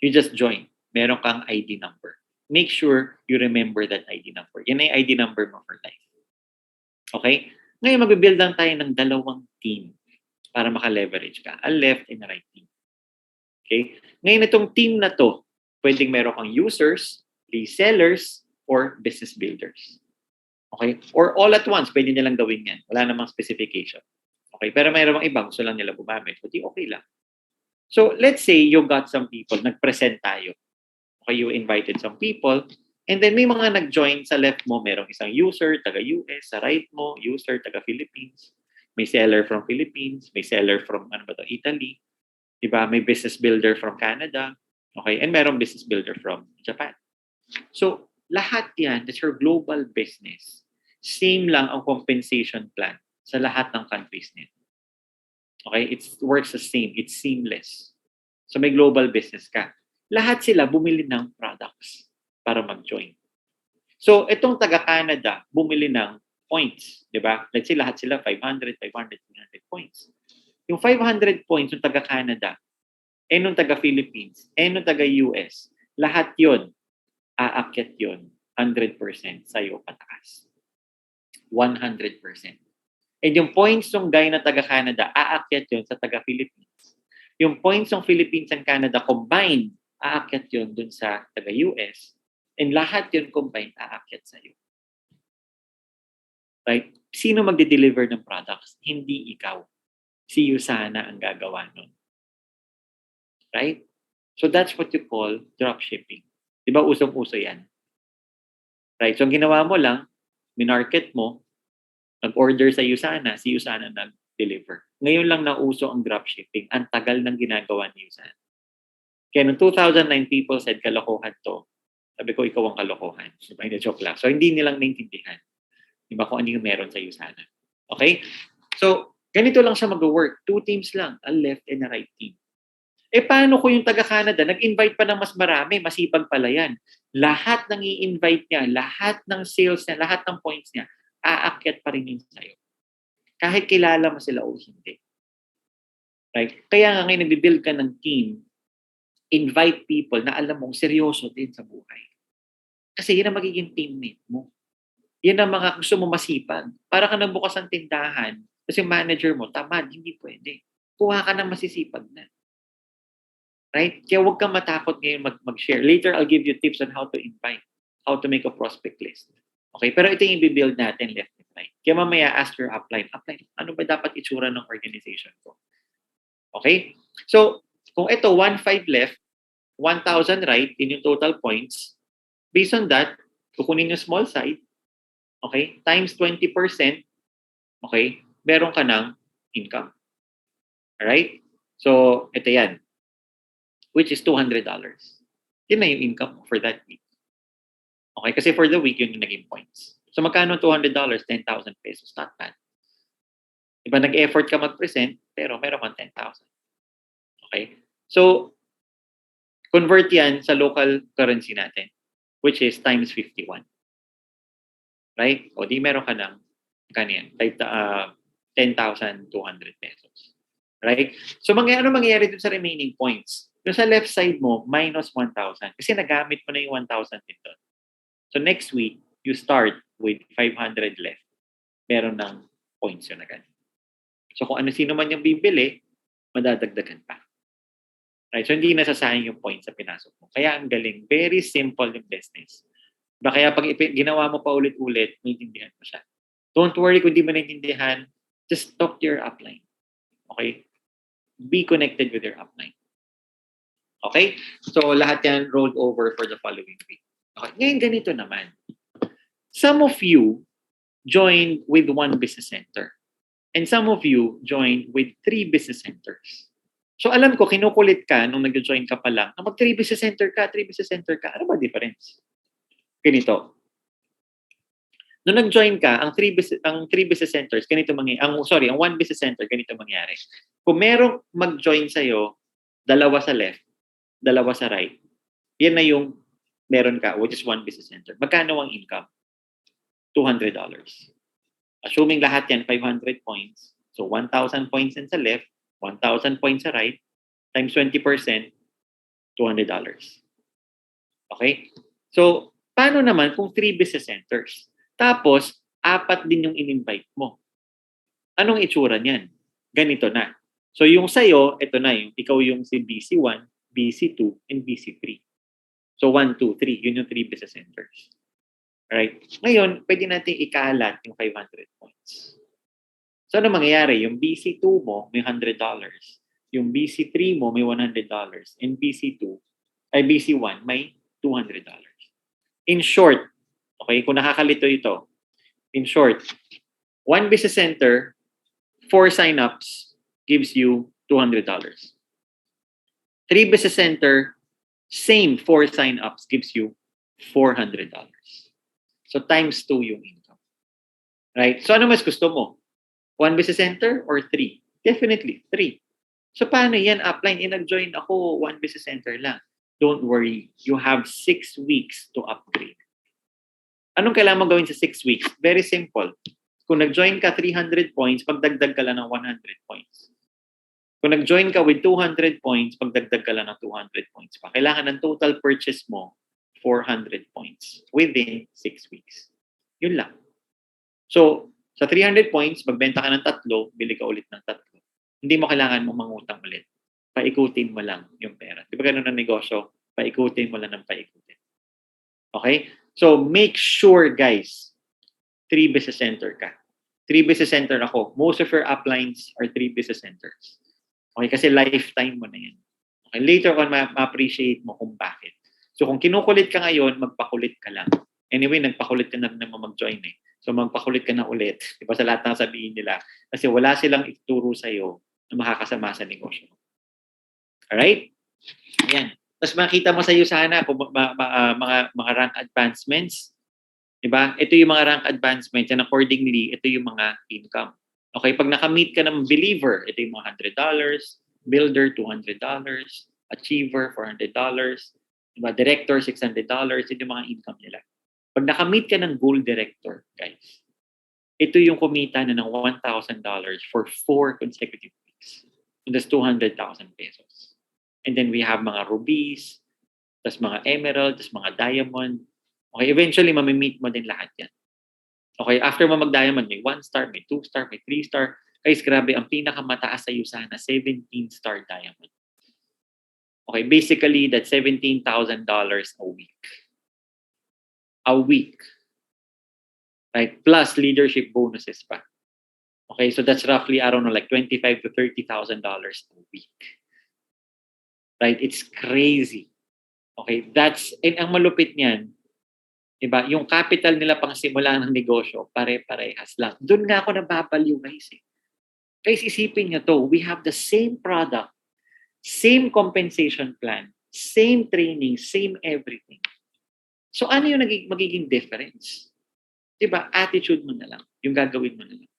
You just join. Meron kang ID number. Make sure you remember that ID number. Yan ay ID number mo for life. Okay? Ngayon, mag-build lang tayo ng 2 team para maka-leverage ka. A left and a right team. Okay? Ngayon, itong team na to, pwedeng meron kang users, resellers, or business builders. Okay? Or all at once, pwede nilang gawin yan. Wala namang specification. Okay? Pero mayroon mga iba, gusto lang nila gumamit. So, okay lang. So, let's say you got some people, nag-present tayo. Okay, you invited some people, and then may mga nag-join sa left mo, merong isang user, taga-US, sa right mo, user, taga-Philippines. May seller from Philippines, may seller from, Italy. Diba? May business builder from Canada. Okay, and merong business builder from Japan. So, lahat yan, that's your global business. Same lang ang compensation plan sa lahat ng countries nito. Okay? It works the same. It's seamless. So, may global business ka. Lahat sila bumili ng products para mag-join. So, itong taga-Canada, bumili ng points. Diba? Let's say, lahat sila 500, 300 points. Yung 500 points yung taga-Canada, nung taga-Philippines, nung taga-US, lahat yon aakyat yon 100% sa'yo pataas. 100%. And yung points ng guy na taga-Canada, aakyat yun sa taga-Philippines. Yung points ng Philippines and Canada combined, aakyat yun dun sa taga-US. And lahat yun combined, aakyat sa'yo. Right? Sino magde-deliver ng products? Hindi ikaw. Si USANA ang gagawa nun. Right? So that's what you call dropshipping. Diba usong-uso yan? Right? So ang ginawa mo lang, minarket mo, nag-order sa USANA, si USANA nag-deliver. Ngayon lang nauso ang dropshipping. Ang tagal ng ginagawa ni USANA. Kaya noong 2009, people said, kalokohan to. Sabi ko, ikaw ang kalokohan. Diba? Hindi, joke lang. So hindi nilang naintindihan. Diba kung ano yung meron sa USANA. Okay? So, ganito lang siya mag-work. 2 teams lang. A left and a right team. Paano ko yung taga-Canada? Nag-invite pa ng mas marami. Masipag pala yan. Lahat ng i-invite niya, lahat ng sales niya, lahat ng points niya, aakyat pa rin yun sa'yo. Kahit kilala mo sila o hindi. Right? Kaya nga ngayon nag-build ka ng team, invite people na alam mong seryoso din sa buhay. Kasi yun ang magiging teammate mo. Yan ang mga gusto mo masipag. Para ka nagbukas ng tindahan, kasi manager mo, tamad, hindi pwede. Kuha ka ng masisipag na. Right? Kaya huwag kang matakot ngayon mag-share. Later, I'll give you tips on how to invite, how to make a prospect list. Okay? Pero ito yung i-build natin left and right. Kaya mamaya, ask your upline, ano ba dapat itsura ng organization ko? Okay? So, kung ito, 1,500 left, 1,000 right, in yung total points, based on that, kukunin yung small side, okay, times 20%, okay, meron ka ng income. Alright? So, ito yan, which is $200. Yun na yung income for that week. Okay, kasi for the week, yun yung naging points. So, magkano $200? 10,000 pesos. Not bad. Diba, nag-effort ka mag-present, pero meron kang 10,000. Okay? So, convert yan sa local currency natin, which is times 51. Right? O di meron ka ng kanyan, 10,200 pesos. Right? So, ano mangyayari dun sa remaining points? Yung sa left side mo, minus 1,000. Kasi nagamit mo na yung 1,000 dito. So, next week, you start with 500 left. Meron ng points yun agad. So, kung sino man yung bibili, madadagdagan pa. Right? So, hindi nasasayang yung points sa pinasok mo. Kaya ang galing. Very simple yung business. Kaya pag ginawa mo pa ulit-ulit, maintindihan mo siya. Don't worry kung di mo naintindihan. Just talk to your upline. Okay? Be connected with your upline. Okay? So, lahat yan rolled over for the following week. Okay? Ngayon, ganito naman. Some of you joined with 1 business center. And some of you joined with 3 business centers. So alam ko, kinukulit ka nung nag-join ka pa lang, na mag 3 business center ka, 3 business center ka. Ano ba difference? Ganito. Nung nag-join ka, ang 3 business centers, ganito ang 1 business center, ganito mangyari. Kung merong mag-join sa'yo, 2 sa left, 2 sa right, yan na yung meron ka, which is 1 business center. Magkano ang income? $200. Assuming lahat yan, 500 points. So, 1,000 points yan sa left, 1,000 points sa right, times 20%, $200. Okay? So, paano naman kung 3 business centers? Tapos, 4 din yung in-invite mo. Anong itsura niyan? Ganito na. So, yung sa'yo, ito na yung, ikaw yung si BC1, BC2, and BC3. So, 1, 2, 3. Yun yung 3 business centers. Right? Ngayon, pwede natin ikalat yung 500 points. So, ano mangyayari? Yung BC2 mo, may $100. Yung BC3 mo, may $100. And BC1, may $200. In short, okay, kung nakakalito ito, in short, 1 business center, 4 sign-ups gives you $200. 3 business center, same 4 sign-ups gives you $400. So times 2 yung income. Right? So ano mas gusto mo? 1 business center or 3? Definitely 3. So paano yan? Upline, nag-join ako 1 business center lang. Don't worry. You have 6 weeks to upgrade. Anong kailangan mo gawin sa 6 weeks? Very simple. Kung nag-join ka 300 points, magdagdag ka lang ng 100 points. Kung nag-join ka with 200 points, magdagdag ka lang ng 200 points pa. Kailangan ng total purchase mo 400 points within 6 weeks. Yun lang. So, sa 300 points, magbenta ka ng 3, bili ka ulit ng 3. Hindi mo kailangan mong mangutang ulit. Paikutin mo lang yung pera. Di ba ganun ang negosyo? Paikutin mo lang ng paikutin. Okay? So, make sure, guys, 3 business center ka. 3 business center ako. Most of your uplines are 3 business centers. Okay? Kasi lifetime mo na yan. Okay? Later on, ma-appreciate mo kung bakit. So, kung kinukulit ka ngayon, magpakulit ka lang. Anyway, nagpakulit ka na naman mag-join eh. So, magpakulit ka na ulit. Diba sa lahat ng sabihin nila? Kasi wala silang ituturo sa'yo na makakasama sa negosyo. Alright? Ayan. Tapos makita mo sa iyo sana kung mga rank advancements. Diba? Ito yung mga rank advancements and accordingly, ito yung mga income. Okay, pag nakamit ka ng believer, ito yung mga $100, builder, $200, achiever, $400, diba? Director, $600, ito yung mga income nila. Pag nakamit ka ng gold director, guys, ito yung kumita na ng $1,000 for 4 consecutive weeks. And that's 200,000 pesos. And then we have mga rubies, tas mga emerald, tas mga diamond. Okay, eventually, mamimit mo din lahat yan. Okay, after mo mag-diamond, may 1 star, may 2 star, may 3 star. Guys, grabe, ang pinakamataas sa iyo sana, 17-star diamond. Okay, basically, that's $17,000 a week. A week. Right? Plus leadership bonuses pa. Okay, so that's roughly, I don't know, like $25,000 to $30,000 a week. Right? It's crazy. Okay, and ang malupit niyan, diba, yung capital nila pang simula ng negosyo, pare-parehas lang. Doon nga ako nababaliw, guys. Guys, isipin nyo to, we have the same product, same compensation plan, same training, same everything. So ano yung magiging difference? Diba, attitude mo na lang, yung gagawin mo na lang.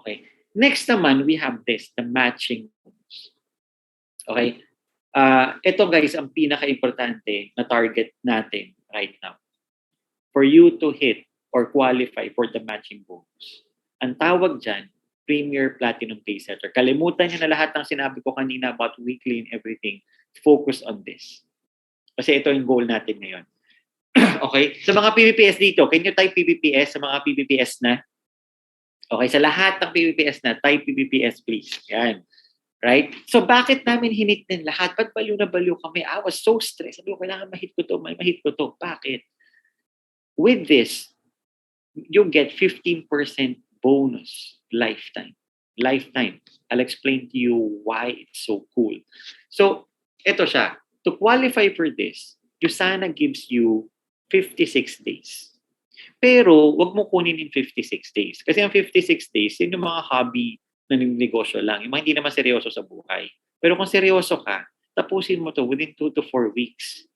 Okay, next naman, we have this, the matching bonus. Okay, ito guys, ang pinaka-importante na target natin right now. For you to hit or qualify for the matching bonus. Ang tawag dyan, Premier Platinum Pay Setter. Kalimutan nyo na lahat ng sinabi ko kanina about weekly and everything. Focus on this. Kasi ito yung goal natin ngayon. Okay? Sa mga PPPS dito, can you type PPPS sa mga PPPS na? Okay, sa lahat ng PPPS na, type PPPS please. Yan. Right? So bakit namin hinit din lahat? Ba't baliw na baliw kami? I was so stressed. Sabi ko, kailangan mahit ko to. Mahit ko to. Bakit? With this, you get 15% bonus lifetime. Lifetime. I'll explain to you why it's so cool. So, ito siya. To qualify for this, Usana gives you 56 days. Pero, wag mo kunin in 56 days. Kasi ang 56 days, yun yung mga hobby na negosyo lang. Yung mga hindi naman seryoso sa buhay. Pero kung seryoso ka, tapusin mo to within 2 to 4 weeks.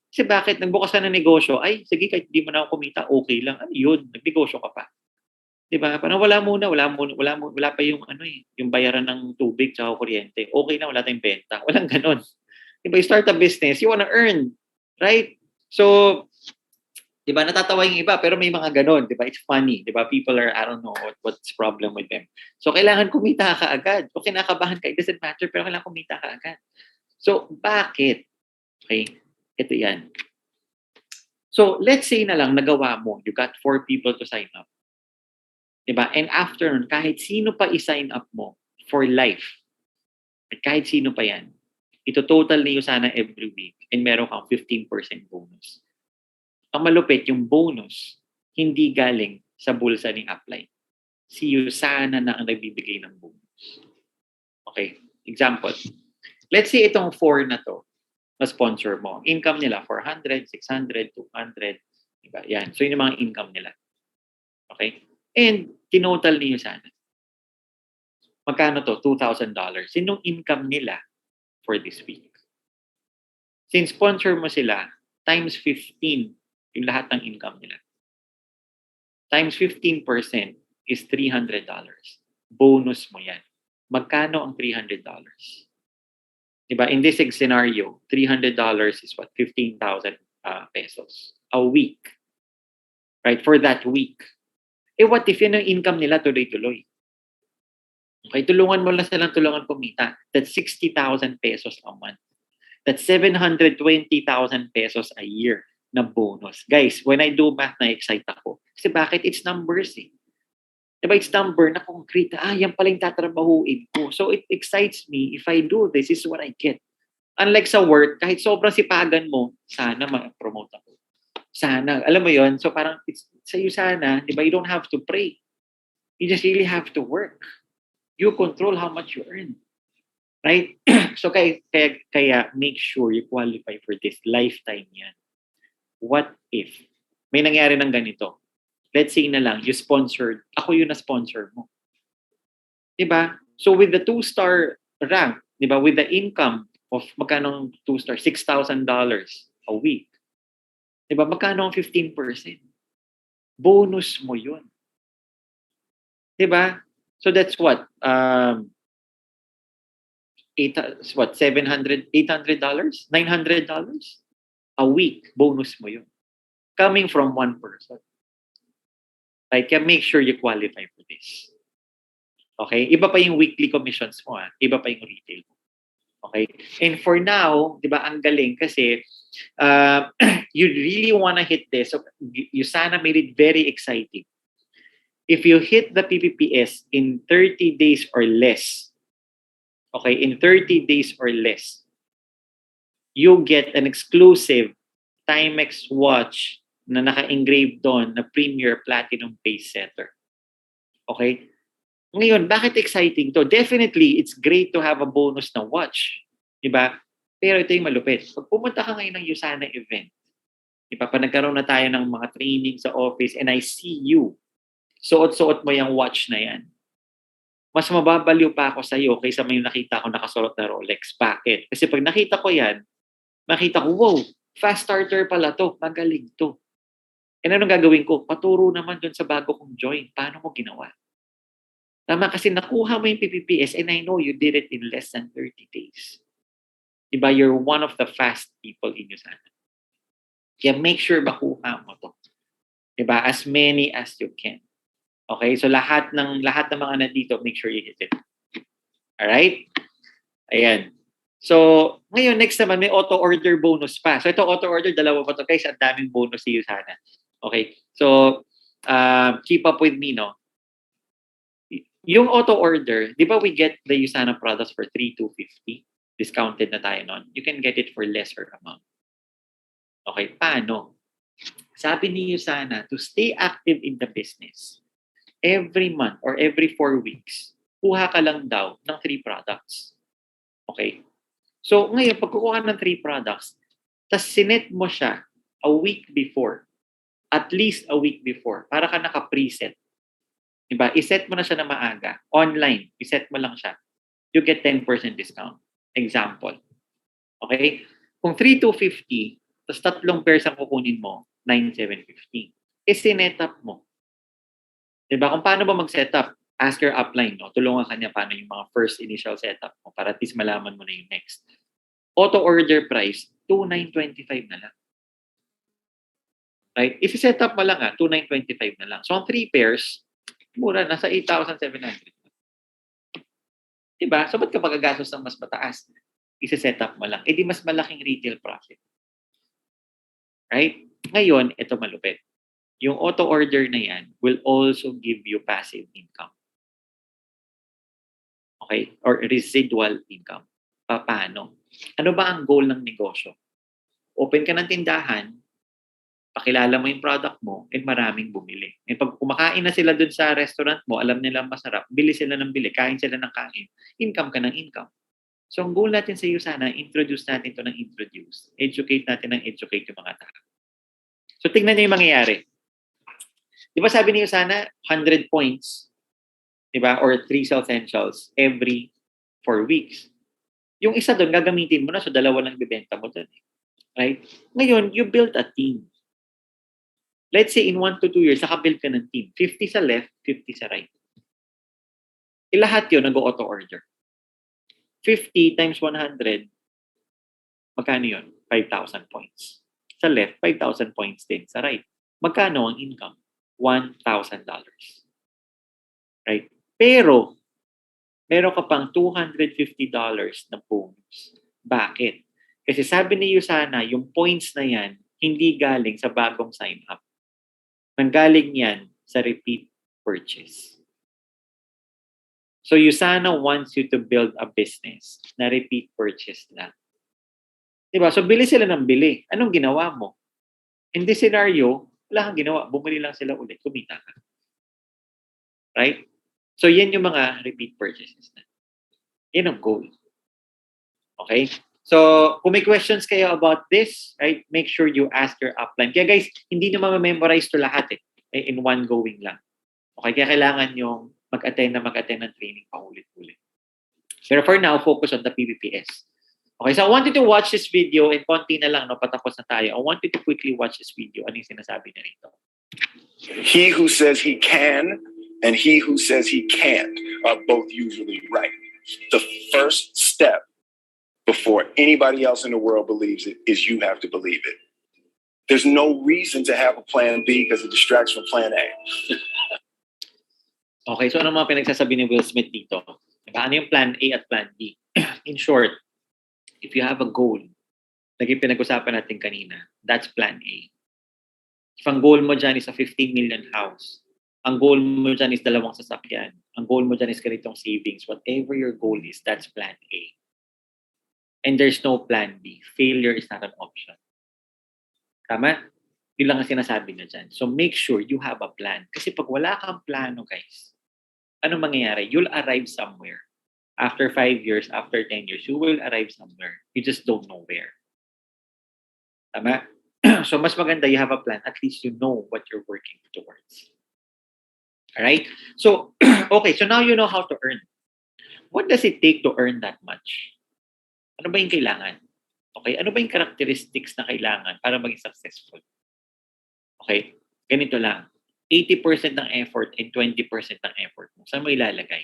Kasi bakit? Nagbukas ka ng negosyo, ay, sige, kahit di mo na ako kumita, okay lang. Ano yun? Nagnegosyo ka pa. Diba? Parang wala pa yung yung bayaran ng tubig tsaka kuryente. Okay na, wala tayong benta. Walang ganon. Diba? You start a business, you wanna earn. Right? So, diba, natatawa yung iba, pero may mga ganon. Diba? It's funny. Diba? People are, I don't know what's problem with them. So, kailangan kumita ka agad. O kinakabahan ka, it doesn't matter, pero kailangan kumita ka agad. So, bakit? Okay? Ito yan. So, let's say na lang, nagawa mo, you got 4 people to sign up. Diba? And after nun, kahit sino pa i-sign up mo for life, at kahit sino pa yan, ito total niyo sana every week and meron kang 15% bonus. Ang malupit, yung bonus, hindi galing sa bulsa ni upline. Si sana na ang nagbibigay ng bonus. Okay? Example. Let's say itong 4 na to, na sponsor mo. Income nila, 400, 600, 200. Diba? Yan. So, yun yung mga income nila. Okay? And, tinotal niyo sana. Magkano to? $2,000. Sinong income nila for this week? Since sponsor mo sila, times 15 yung lahat ng income nila. Times 15% is $300. Bonus mo yan. Magkano ang $300? Diba? In this scenario, $300 is what? 15,000 pesos a week. Right? For that week. What if yun ang income nila tuloy-tuloy? Okay, tulungan mo lang silang tulungan kumita. That's 60,000 pesos a month. That's 720,000 pesos a year na bonus. Guys, when I do math, na-excite ako. Kasi bakit? It's numbers eh. Diba? It's number na concrete. Yan pala yung tatrabahuin ko. So it excites me. If I do this is what I get. Unlike sa work, kahit sobrang sipagan mo, sana ma-promote ako. Sana. Alam mo yon. So parang it's sa'yo sana, diba? You don't have to pray. You just really have to work. You control how much you earn. Right? So kaya make sure you qualify for this. Lifetime yan. What if may nangyari ng ganito? Let's say na lang, you sponsored, ako yung na-sponsor mo. Diba? So with the 2-star rank, diba? With the income of magkano 2-star? $6,000 a week. Diba? Magkano ang 15%? Bonus mo yun. Diba? So that's what? $800? $900? A week, bonus mo yun. Coming from one person. Right? Kaya make sure you qualify for this. Okay? Iba pa yung weekly commissions mo. Iba pa yung retail mo. Okay? And for now, di ba, ang galing kasi you really wanna hit this. So, you sana made it very exciting. If you hit the PPPS in 30 days or less, okay, in 30 days or less, you get an exclusive Timex watch na naka-engrave doon na Premier Platinum Pace Setter. Okay? Ngayon, bakit exciting to? Definitely, it's great to have a bonus na watch. Diba? Pero ito yung malupit. Pag pumunta ka ngayon ng Usana event, diba? Pag nagkaroon na tayo ng mga training sa office and I see you, suot-suot mo yung watch na yan. Mas mababaliw pa ako sa'yo kaysa may nakita ko nakasuot na Rolex. Bakit? Kasi pag nakita ko yan, makita ko, wow, fast starter pala to. Magaling to. And anong gagawin ko? Paturo naman dun sa bago kong join. Paano mo ginawa? Tama, kasi nakuha mo yung PPPS and I know you did it in less than 30 days. Diba? You're one of the fast people in Usana. Kaya make sure makuha mo to. Diba? As many as you can. Okay? So lahat ng mga nandito, make sure you hit it. Alright? Ayan. So, ngayon, next naman, may auto-order bonus pa. So, ito auto-order, dalawa pa to. Guys, ang daming bonus si Usana. Okay? So, keep up with me, no? Yung auto-order, di ba we get the Usana products for $3,250? Discounted na tayo nun. You can get it for lesser amount. Okay, paano? Sabi ni Usana, to stay active in the business, every month or every 4 weeks, kuha ka lang daw ng 3 products. Okay? So, ngayon, pag kukuha ng 3 products, tas sinet mo siya a week before, at least a week before para ka naka-preset. Diba? I-set mo na siya na maaga. Online, i-set mo lang siya. You get 10% discount. Example. Okay? Kung 3,250, tapos 3 pairs ang kukunin mo, 9,750. I-sinet up mo. Diba? Kung paano ba mag-setup? Ask your upline, no? Tulungan kanya paano yung mga first initial setup mo para at least malaman mo na yung next. Auto-order price, 2,925 na lang. Right? If i-set up mo lang 2,925 na lang. So, ang 3 pairs, mura, nasa 8,700. Diba? So, ba't ka magagastos ng mas mataas? I-set up mo lang. Eh, di mas malaking retail profit. Right? Ngayon, ito malupit. Yung auto-order na yan will also give you passive income. Okay? Or residual income. Paano? Ano ba ang goal ng negosyo? Open ka ng tindahan, pakilala mo yung product mo, and maraming bumili. And pag kumakain na sila dun sa restaurant mo, alam nila masarap, bili sila ng bili, kain sila ng kain, income ka ng income. So ang goal natin sa iyo sana, introduce natin to ng introduce. Educate natin ng educate yung mga tao. So tingnan niyo yung mangyayari. Di ba sabi niyo sana, 100 points, di ba? Or 3 essentials every 4 weeks. Yung isa doon, gagamitin mo na, so 2 lang bibenta mo doon. Right? Ngayon, you build a team. Let's say in 1 to 2 years, naka-build ka ng team. 50 sa left, 50 sa right. Lahat yun, nag-auto-order. 50 times 100, magkano yun? 5,000 points. Sa left, 5,000 points din. Sa right, magkano ang income? $1,000. Right? Pero, meron ka pang $250 na bonus. Bakit? Kasi sabi ni Yusana, yung points na yan, hindi galing sa bagong sign-up. Nanggaling yan sa repeat purchase. So Yusana wants you to build a business na repeat purchase lang. Diba? So bili sila ng bili. Anong ginawa mo? In this scenario, wala kang ginawa. Bumili lang sila ulit. Kumita ka. Right? So yan yung mga repeat purchases na. Yan ang goal. Okay? So, kung may questions kayo about this, right, make sure you ask your upline. Kaya guys, hindi nyo ma-memorize to lahat in one going lang. Okay? Kaya kailangan yung mag-attend ng training paulit-ulit. Pero for now, focus on the PVPS. Okay, so I want you to watch this video and konti na lang, no, patapos na tayo. I want you to quickly watch this video. Ano yung sinasabi niya rito? He who says he can and he who says he can't are both usually right. The first step before anybody else in the world believes it is you have to believe it. There's no reason to have a plan B because it distracts from plan A. Okay, so ano mga pinagsasabi ni Will Smith dito? Diba? Ano yung plan A at plan B? In short, if you have a goal, naging pinag-usapan natin kanina, that's plan A. If ang goal mo dyan is a 15 million house, ang goal mo dyan is 2 sasakyan, ang goal mo dyan is ganitong savings, whatever your goal is, that's plan A. And there's no plan B. Failure is not an option. Tama? Yun lang ang sinasabi na dyan. So make sure you have a plan. Kasi pag wala kang plano, guys, anong mangyayari? You'll arrive somewhere. After 5 years, after 10 years, you will arrive somewhere. You just don't know where. Tama? So mas maganda you have a plan. At least you know what you're working towards. Alright? So, okay. So now you know how to earn. What does it take to earn that much? Ano ba yung kailangan? Okay? Ano ba yung characteristics na kailangan para maging successful? Okay? Ganito lang. 80% ng effort and 20% ng effort mo. Saan mo ilalagay?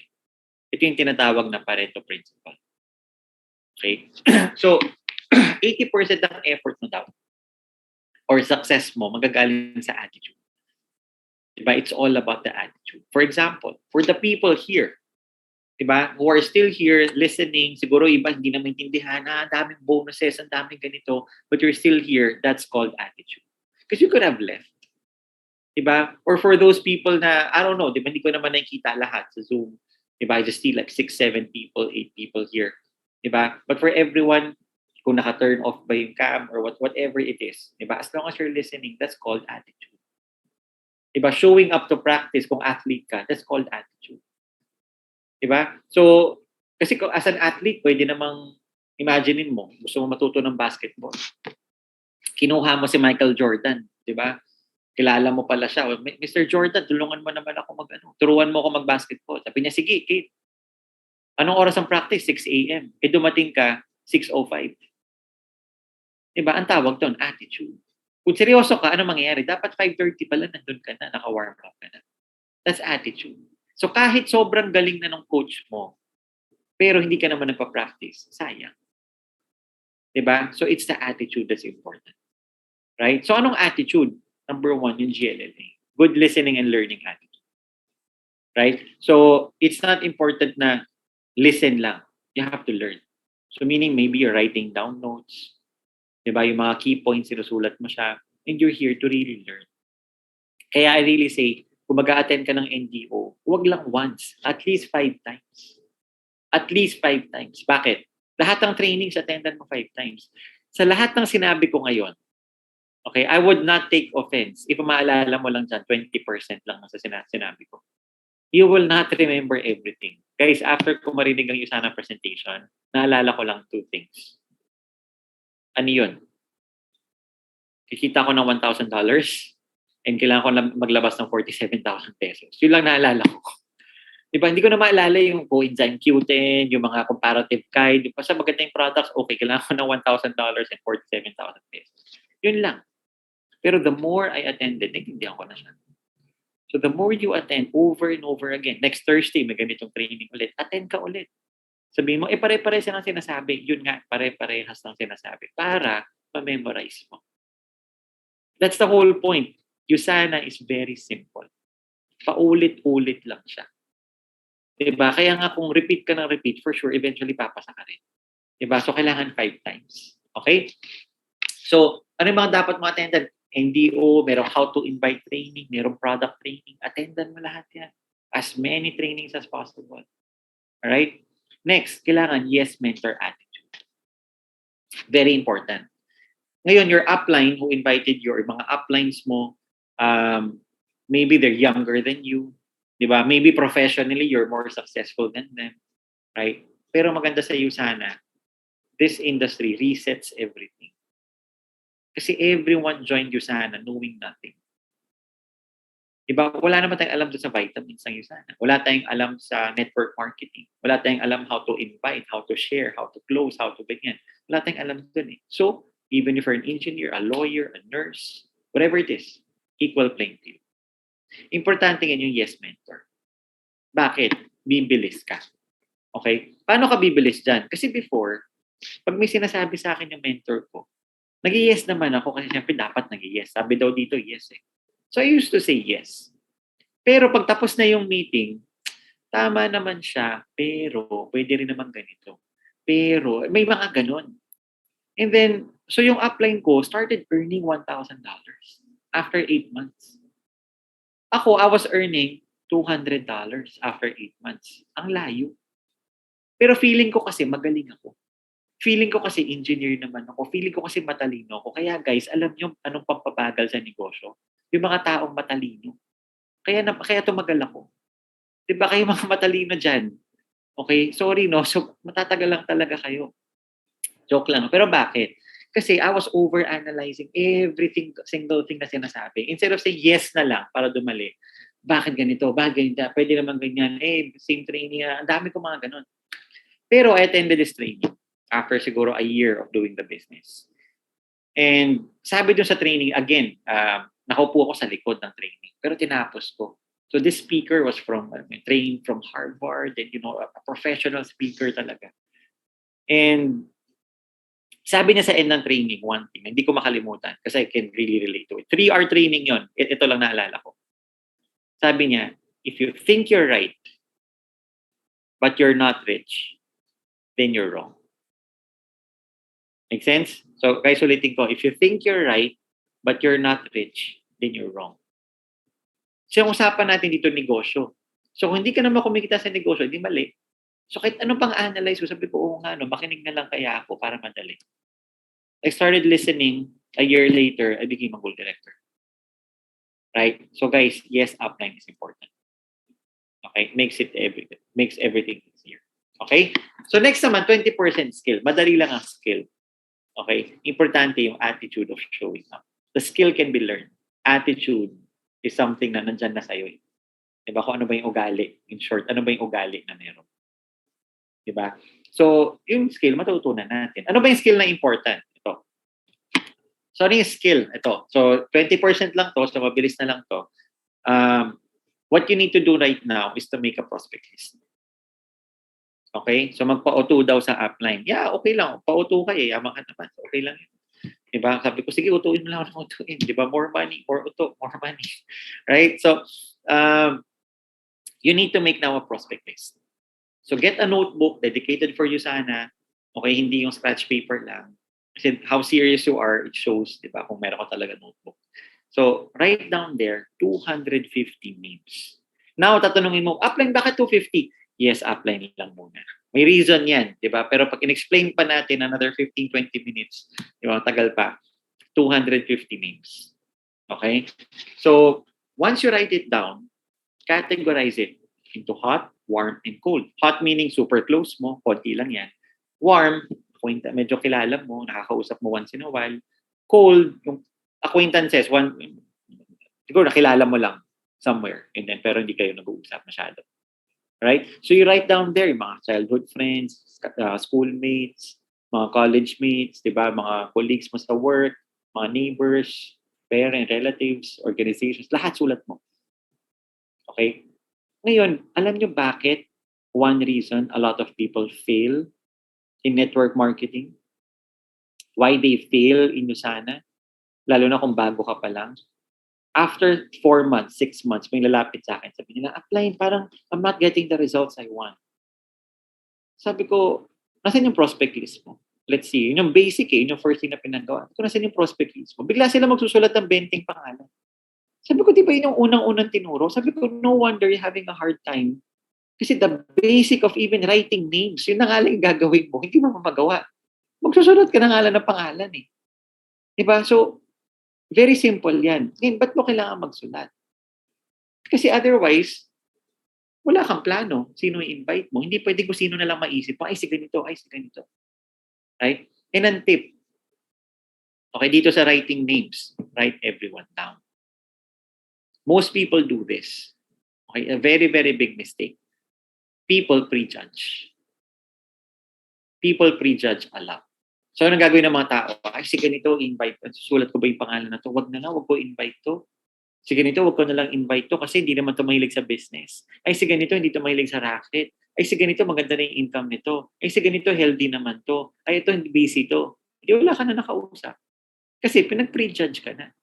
Ito yung tinatawag na Pareto Principle. Okay? So, 80% ng effort mo daw or success mo magagaling sa attitude. Diba? It's all about the attitude. For example, for the people here, diba, who are still here listening, siguro iba hindi na maintindihan, daming bonuses, ang daming ganito, but you're still here, that's called attitude. Because you could have left. Diba? Or for those people na, I don't know, diba, hindi ko naman nakikita lahat sa Zoom. Diba? I just see like 6, 7 people, 8 people here. Diba? But for everyone, kung naka-turn off ba yung cam or whatever it is, diba? As long as you're listening, that's called attitude. Diba? Showing up to practice, kung athlete ka, that's called attitude. Diba? So, kasi as an athlete, pwede namang imaginein mo, gusto mo matuto ng basketball. Kinuha mo si Michael Jordan, diba? Kilala mo pala siya. Mr. Jordan, tulungan mo naman ako turuan mo ako mag-basketball. Sabi niya, sige, Kate. Anong oras ang practice? 6 a.m. Dumating ka, 6:05. Diba? Ang tawag doon, attitude. Kung seryoso ka, ano mangyayari? Dapat 5:30 pala nandun ka na, naka-warm up ka na. That's attitude. So kahit sobrang galing na ng coach mo, pero hindi ka naman nagpa-practice, sayang. Diba? So it's the attitude that's important. Right? So anong attitude? Number 1, yung GLLA. Good listening and learning attitude. Right? So it's not important na listen lang. You have to learn. So meaning maybe you're writing down notes. Diba? Yung mga key points, sinusulat mo siya. And you're here to really learn. Kaya I really say, kung mag-a-attend ka ng NDO, huwag lang once. At least 5 times. At least 5 times. Bakit? Lahat ng trainings, attendan mo 5 times. Sa lahat ng sinabi ko ngayon, okay, I would not take offense if maalala mo lang dyan, 20% lang sa sinabi ko. You will not remember everything. Guys, after ko marinig ang isa na presentation, naalala ko lang 2 things. Ano yun? Kikita ko ng $1,000 and kailangan ko lang maglabas ng 47,000 pesos. Yun lang naalala ko. Diba? Hindi ko na maalala yung coenzyme Q10, yung mga comparative guide. Basta maganda yung products, okay, kailangan ko ng $1,000 and 47,000 pesos. Yun lang. Pero the more I attended, naiintindihan ko na siya. So the more you attend over and over again, next Thursday, may ganitong training ulit, attend ka ulit. Sabihin mo, pare-parehas lang sinasabi. Yun nga, pare-parehas lang sinasabi para ma-memorize mo. That's the whole point. Usana is very simple. Paulit-ulit lang siya. Diba? Kaya nga kung repeat ka ng repeat, for sure, eventually papasa ka rin. Diba? So, kailangan 5 times. Okay? So, ano yung mga dapat mo attendan? NDO, merong how to invite training, merong product training. Attendan mo lahat yan. As many trainings as possible. Alright? Next, kailangan yes mentor attitude. Very important. Ngayon, your upline who invited you, or mga uplines mo, maybe they're younger than you. Diba? Maybe professionally, you're more successful than them. Right? Pero maganda sa iyo sana, this industry resets everything. Kasi everyone joined Usana knowing nothing. Diba? Wala naman tayong alam doon sa vitamins ng Usana. Wala tayong alam sa network marketing. Wala tayong alam how to invite, how to share, how to close, how to ganyan. Wala tayong alam doon eh. So, even if you're an engineer, a lawyer, a nurse, whatever it is, equal playing field. Importante nga yung yes mentor. Bakit? Bibilis ka. Okay? Paano ka bibilis dyan? Kasi before, pag may sinasabi sa akin yung mentor ko, nag-yes naman ako kasi siyempre dapat nag-yes. Sabi daw dito, yes eh. So I used to say yes. Pero pag tapos na yung meeting, tama naman siya, pero pwede rin naman ganito. Pero may mga ganon. And then, so yung upline ko started earning $1,000 after 8 months. Ako, I was earning $200 after 8 months. Ang layo. Pero feeling ko kasi magaling ako. Feeling ko kasi engineer naman ako. Feeling ko kasi matalino ako. Kaya guys, alam nyo anong pampabagal sa negosyo? Yung mga taong matalino. Kaya tumagal ako. Diba kayo mga matalino dyan? Okay? Sorry no. So matatagal lang talaga kayo. Joke lang. Pero bakit? Kasi I was over-analyzing everything, single thing na sinasabi. Instead of saying yes na lang para dumali. Bakit ganito? Bakit ganito? Pwede naman ganyan. Same training. Ang dami ko mga ganun. Pero I attended this training after siguro a year of doing the business. And sabi dun sa training, again, nakaupo ako sa likod ng training. Pero tinapos ko. So this speaker was trained from Harvard and, a professional speaker talaga. And sabi niya sa end ng training, one thing, hindi ko makalimutan kasi I can really relate to it. 3-hour training yon. Ito lang naalala ko. Sabi niya, if you think you're right, but you're not rich, then you're wrong. Make sense? So guys, ulitin ko. If you think you're right, but you're not rich, then you're wrong. So yung usapan natin dito, negosyo. So kung hindi ka naman kumikita sa negosyo, hindi mali. So kahit anong pang-analyze ko, sabi ko, oo nga, makinig na lang kaya ako para madali. I started listening. A year later, I became a goal director. Right? So guys, yes, upline is important. Okay? Makes everything easier. Okay? So next naman, 20% skill. Madali lang ang skill. Okay? Importante yung attitude of showing up. The skill can be learned. attitude is something na nandyan na sa'yo. Diba? Kung ano ba yung ugali. In short, ano ba yung ugali na meron. Diba? So, yung skill, matutunan natin. Ano ba yung skill na important? Ito. So, ano yung skill? Ito. So, 20% lang to. So, mabilis na lang to. What you need to do right now is to make a prospect list. Okay? So, magpa-auto daw sa upline. Yeah, okay lang. Pa-auto ka yaman ka naman. Okay lang yun. Diba? Sabi ko, sige, utuin mo lang ako ng utuin. Diba? More money, more auto, more money. Right? So, you need to make now a prospect list. So, get a notebook dedicated for you sana. Okay, hindi yung scratch paper lang. Kasi how serious you are, it shows, diba? Kung meron ka talaga notebook. So, write down there 250 names. Now, tatanungin mo, upline bakit 250? Yes, upline lang muna. May reason yan, di ba? Pero pag in-explain pa natin another 15-20 minutes, di ba, tagal pa, 250 names. Okay? So, once you write it down, categorize it into hot, warm, and cold. Hot meaning super close mo, konti lang yan. Warm, medyo kilala mo, nakakausap mo once in a while. Cold, yung acquaintances, siguro nakilala mo lang somewhere, and then pero hindi kayo nag-uusap masyado. Right? So you write down there yung mga childhood friends, schoolmates, mga college mates, diba? Mga colleagues mo sa work, mga neighbors, parents, relatives, organizations, lahat sulat mo. Okay? Ngayon, alam nyo bakit one reason a lot of people fail in network marketing? Why they fail in Usana? Lalo na kung bago ka pa lang. After 4 months, 6 months, may lalapit sa akin. Sabi nila, apply, parang I'm not getting the results I want. Sabi ko, nasan yung prospect list mo? Let's see. Yun yung basic yun yung first thing na pinagawa. Kung nasan yung prospect list mo? Bigla sila magsusulat ng 20 pangalan. Sabi ko, di ba yun yung unang-unang tinuro? Sabi ko, no wonder you're having a hard time. Kasi the basic of even writing names, yun na nga lang yung gagawin mo. Hindi mo mamagawa. Magsusulat ka na nga lang ng pangalan eh. Diba? So, very simple yan. Ngayon, ba't mo kailangan magsulat? Kasi otherwise, wala kang plano. Sino i-invite mo? Hindi pwede kung sino na lang maisip mo. Ay, si ganito. Ay, si ganito. Right? And ang tip. Okay, dito sa writing names, write everyone down. Most people do this. Okay, a very, very big mistake. People prejudge. People prejudge a lot. So, anong gagawin ng mga tao? Ay, si ganito, invite. Susulat ko ba yung pangalan na to? Wag na lang, wag ko invite to. Si ganito, wag ko na lang invite to kasi hindi naman to mahilig sa business. Ay, si ganito, hindi to mahilig sa racket. Ay, si ganito, maganda na yung income nito. Ay, si ganito, healthy naman to. Ay, ito, hindi busy to. Hindi, wala ka na nakausap. Kasi pinag-prejudge ka na.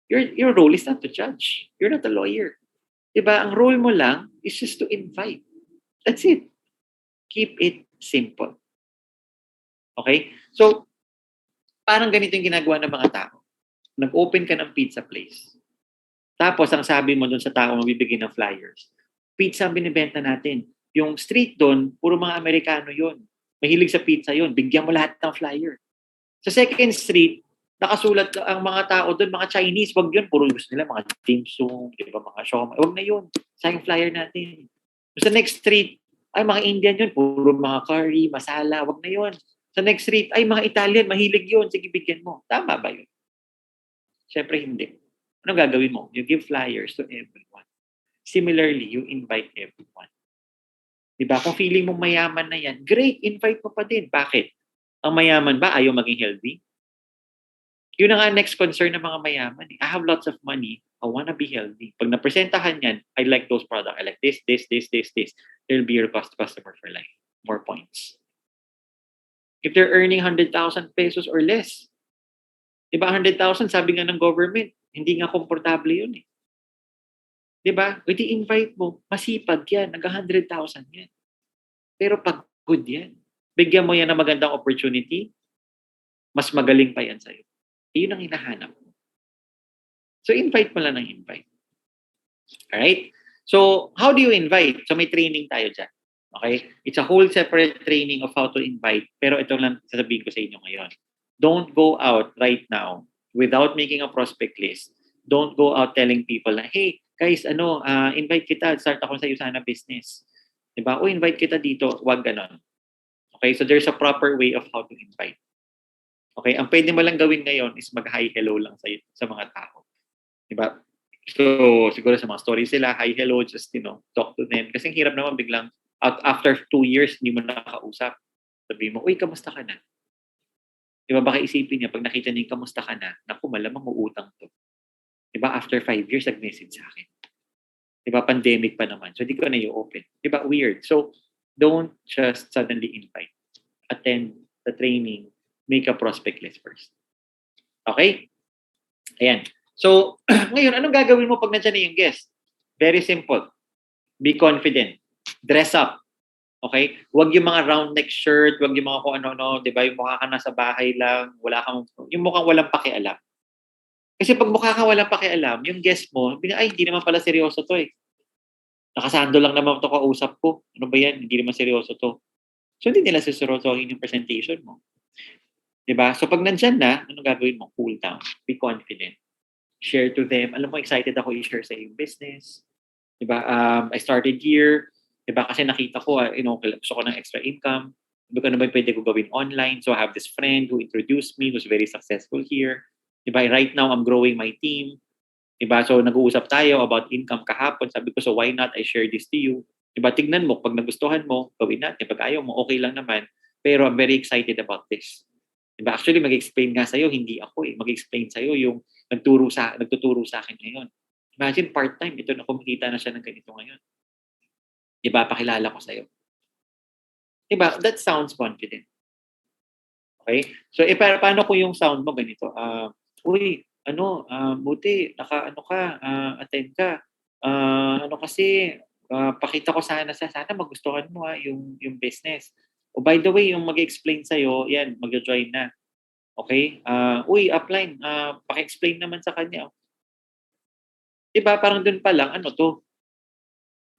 Your role is not to judge. You're not a lawyer. Diba? Ang role mo lang is just to invite. That's it. Keep it simple. Okay? So, parang ganito yung ginagawa ng mga tao. Nag-open ka ng pizza place. Tapos, ang sabi mo dun sa tao mabibigyan ng flyers, pizza ang binibenta natin. Yung street doon, puro mga Amerikano yon. Mahilig sa pizza yon. Bigyan mo lahat ng flyer. Sa second street, nakasulat ang mga tao doon, mga Chinese, wag yun. Puro gusto nila, mga dim sum, diba, mga siomai. Wag na yun. Sayang flyer natin. Sa next street, ay mga Indian yun. Puro mga curry, masala. Wag na yun. Sa next street, ay mga Italian, mahilig yun. Sige, bigyan mo. Tama ba yun? Siyempre, hindi. Ano gagawin mo? You give flyers to everyone. Similarly, you invite everyone. Diba? Kung feeling mong mayaman na yan, great, invite mo pa din. Bakit? Ang mayaman ba ayaw maging healthy? Yun na nga next concern ng mga mayaman. I have lots of money. I wanna be healthy. Pag napresentahan yan, I like those products. I like this. They'll be your customer for life. More points. If they're earning 100,000 pesos or less, diba 100,000, sabi nga ng government, hindi nga komportable yun eh. Diba? Pwede invite mo, masipag yan, nag-100,000 yan. Pero pagod yan. Bigyan mo yan ng magandang opportunity, mas magaling pa yan sa'yo. Yun ang hinahanap mo. So, invite mo lang ng invite. Alright? So, how do you invite? So, may training tayo dyan. Okay? It's a whole separate training of how to invite. Pero ito lang sasabihin ko sa inyo ngayon. Don't go out right now without making a prospect list. Don't go out telling people na, hey, guys, invite kita. Start ako sa Usana business. Diba? O invite kita dito. Huwag ganon. Okay? So, there's a proper way of how to invite. Okay? Ang pwede mo lang gawin ngayon is mag-hi, hello lang sa mga tao. Diba? So, siguro sa mga stories sila, hi, hello, just, talk to them. Kasi ang hirap naman biglang, after 2 years, hindi mo nakakausap. Sabi mo, uy, kamusta ka na? Diba, baka isipin niya, pag nakita niya yung kamusta ka na, naku, malamang uutang to. Diba, after 5 years, nag-message sa akin. Diba, pandemic pa naman. So, di ko na i-open. Diba, weird. So, don't just suddenly invite. Attend the training. Make a prospect list first. Okay? Ayan. So, ngayon, anong gagawin mo pag nandiyan na yung guest? Very simple. Be confident. Dress up. Okay? Huwag yung mga round neck shirt, huwag yung mga kung ano-ano, di ba? Yung mukha ka nasa bahay lang, yung mukhang walang pakialam. Kasi pag mukha ka walang pakialam, yung guest mo, ay, hindi naman pala seryoso to eh. Nakasando lang naman ito kausap ko. Ano ba yan? Hindi naman seryoso to. So, hindi nila susurosohin yung presentation mo. Diba? So, pag nandyan na, anong gagawin mo? Cool down. Be confident. Share to them. Alam mo, excited ako i-share sa yung business. Diba? I started here. Diba? Kasi nakita ko, gusto ko ng extra income. Ano ba pwede ko gawin online? So, I have this friend who introduced me, who's very successful here. Diba? Right now, I'm growing my team. Diba? So, nag-uusap tayo about income kahapon. Sabi ko, so why not I share this to you? Diba? Tignan mo, pag nagustuhan mo, gawin natin. Pag ayaw mo, okay lang naman. Pero I'm very excited about this. Diba? Actually, mag-explain nga sa'yo, hindi ako eh. Mag-explain sa'yo yung nagtuturo sa akin ngayon. Imagine, part-time. Ito na kumikita na siya ng ganito ngayon. Diba? Pakilala ko sa'yo. Diba? That sounds confident. Okay? So, paano ko yung sound mo ganito? Uy, buti, attend ka. Kasi, pakita ko sana magustuhan mo yung business. Oh, by the way, yung mag-explain sa'yo, yan, mag-join na. Okay? Uy, upline, paki-explain naman sa kanya. Diba, parang dun pa lang, ano to?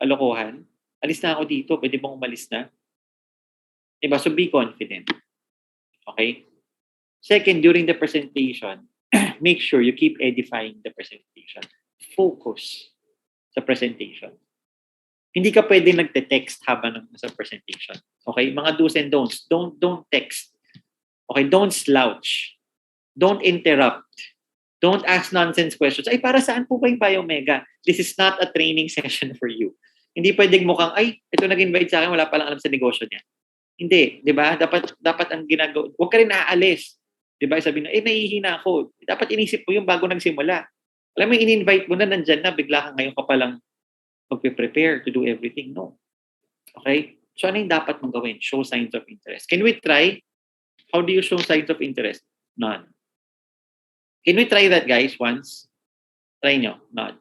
Alokohan? Alis na ako dito, pwede bang umalis na? Diba, so be confident. Okay? Second, during the presentation, make sure you keep edifying the presentation. Focus sa presentation. Hindi ka pwede nagte-text habang nasa presentation. Okay? Mga do's and don'ts. Don't text. Okay? Don't slouch. Don't interrupt. Don't ask nonsense questions. Ay, para saan po ba yung Biomega? This is not a training session for you. Hindi pwedeng mukhang, ay, ito nag-invite sa akin, wala palang alam sa negosyo niya. Hindi, di ba? Dapat ang ginagawa, huwag ka rin naaalis. Di ba? Sabi na, nahihina ako. Dapat inisip mo yung bago nagsimula. Alam mo, in-invite mo na, nandyan na, bigla ka ngayon ka palang magpe-prepare to do everything. No. Okay? So, ano yung dapat mong gawin? Show signs of interest. Can we try? How do you show signs of interest? None. Can we try that, guys, once? Try nyo. None.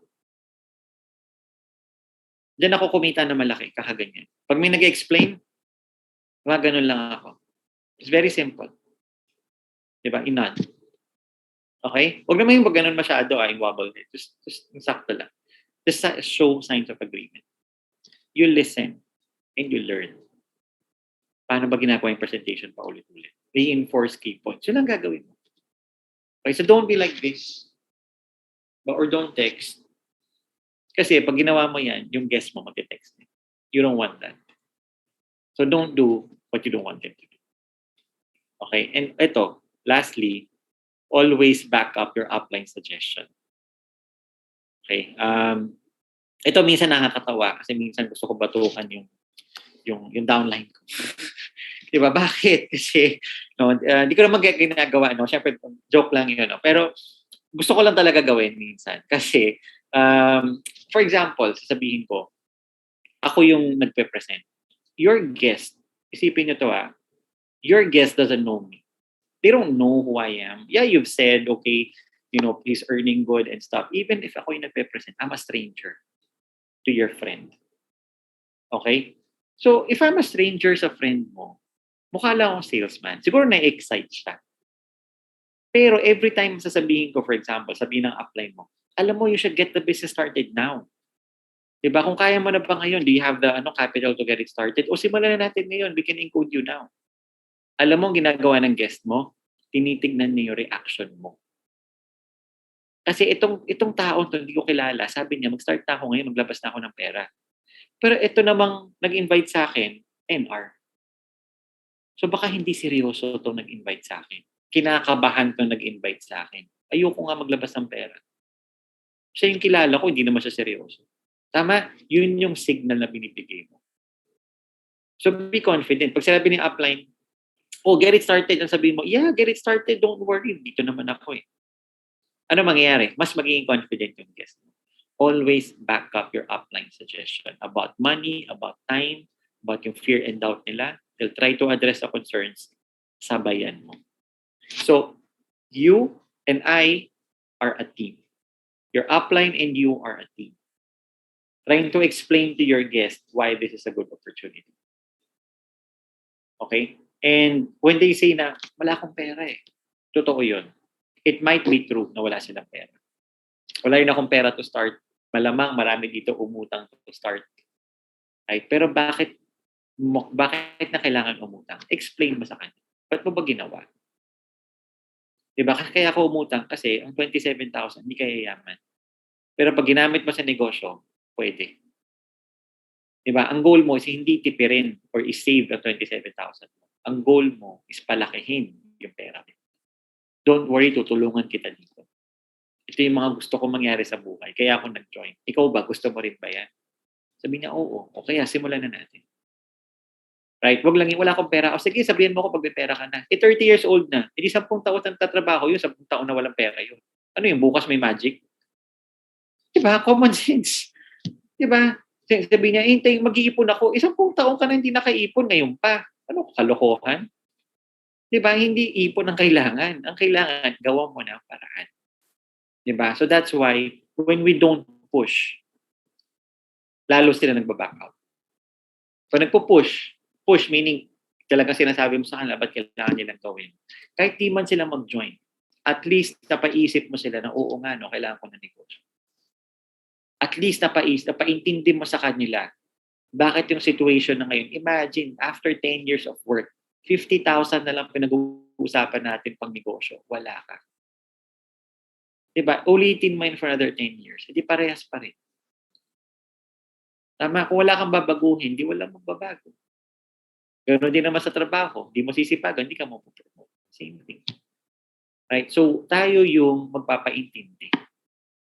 Diyan ako kumita na malaki, kakaganyan. Pag may nag-explain, mga ganun lang ako. It's very simple. Diba? None. Okay? Huwag naman yung pag ganun masyado, yung wobble. Just sakto lang. Just show signs of agreement. You listen and you learn. Paano ba ginagawa yung presentation pa ulit-ulit? Reinforce key points. Yun lang gagawin mo. Okay? So don't be like this. Or don't text. Kasi pag ginawa mo yan, yung guest mo mag-text. You don't want that. So don't do what you don't want them to do. Okay? And ito, lastly, always back up your upline suggestion. Okay? Ito minsan nakakatawa kasi minsan gusto ko batukan yung downline ko. Diba? Bakit? Kasi hindi ko naman ginagawa. No? Siyempre, joke lang yun. No? Pero gusto ko lang talaga gawin minsan. Kasi, for example, sasabihin ko, ako yung nagpe-present. Your guest, isipin nyo to your guest doesn't know me. They don't know who I am. Yeah, you've said, okay, he's earning good and stuff. Even if ako yung nagpe-present, I'm a stranger to your friend. Okay? So, if I'm a stranger sa friend mo, mukha lang akong salesman. Siguro na-excite siya. Pero every time sasabihin ko, for example, sabihin ng upline mo, alam mo, you should get the business started now. Diba? Kung kaya mo na ba ngayon, do you have the capital to get it started? O simulan na natin ngayon, we can encode you now. Alam mo, ginagawa ng guest mo, tinitignan niya yung reaction mo. Kasi itong tao to hindi ko kilala, sabi niya, mag-start na ako ngayon, maglabas na ako ng pera. Pero ito namang nag-invite sa akin, NR. So baka hindi seryoso itong nag-invite sa akin. Kinakabahan itong nag-invite sa akin. Ayoko nga maglabas ng pera. Siya yung kilala ko, hindi naman siya seryoso. Tama? Yun yung signal na binibigay mo. So be confident. Pag sinabi ng upline, oh, get it started. Ang sabihin mo, yeah, get it started. Don't worry. Dito naman ako eh. Ano mangyayari? Mas magiging confident yung guest. Always back up your upline suggestion about money, about time, about yung fear and doubt nila. They'll try to address the concerns. Sabayan mo. So, you and I are a team. Your upline and you are a team. Trying to explain to your guest why this is a good opportunity. Okay? And when they say na, wala akong pera eh. Totoo yun. It might be true na wala silang pera. Wala rin akong pera to start. Malamang marami dito umutang to start. Right? Pero bakit na kailangan umutang? Explain mo sa kanya. Ba't mo ba ginawa? Diba? Kaya ako umutang kasi ang 27,000 hindi kaya yaman. Pero pag ginamit mo sa negosyo, pwede. Diba? Ang goal mo is hindi tipirin or i-save ang 27,000. Ang goal mo is palakihin yung pera. Don't worry, tutulungan kita dito. Ito yung mga gusto ko mangyari sa buhay. Kaya ako nag-join. Ikaw ba? Gusto mo rin ba yan? Sabi niya, oo. O kaya, simulan na natin. Right? Wag lang yung wala akong pera. O sige, sabihin mo ko pag may pera ka na. 30 years old na. Hindi 10 taon ang tatrabaho yun. 10 taon na walang pera yun. Ano yung bukas may magic? Diba? Common sense. Diba? Sabi niya, hintay, mag-iipon ako. 10 taon ka na hindi nakaipon. Ngayon pa. Ano, kalokohan? Diba? Hindi ipon ang kailangan. Ang kailangan, gawa mo na ang paraan. Diba? So that's why, when we don't push, lalo sila nagbaback out. Pag nagpo-push, push meaning, talagang sinasabi mo sa kanila, ba't kailangan nilang gawin? Kahit di man sila mag-join, at least napaisip mo sila na, oo nga, no, kailangan ko ng negosyo. At least napaintindi mo sa kanila, bakit yung situation na ngayon, imagine, after 10 years of work, 50,000 na lang pinag-uusapan natin pang negosyo. Wala ka. Diba? Ulitin mo yun for another 10 years. Hindi parehas pa rin. Tama? Kung wala kang babaguhin, hindi wala magbabago. Ganoon din naman sa trabaho. Hindi mo sisipagan, hindi ka mapupromote. Same thing. Right? So, tayo yung magpapaintindi.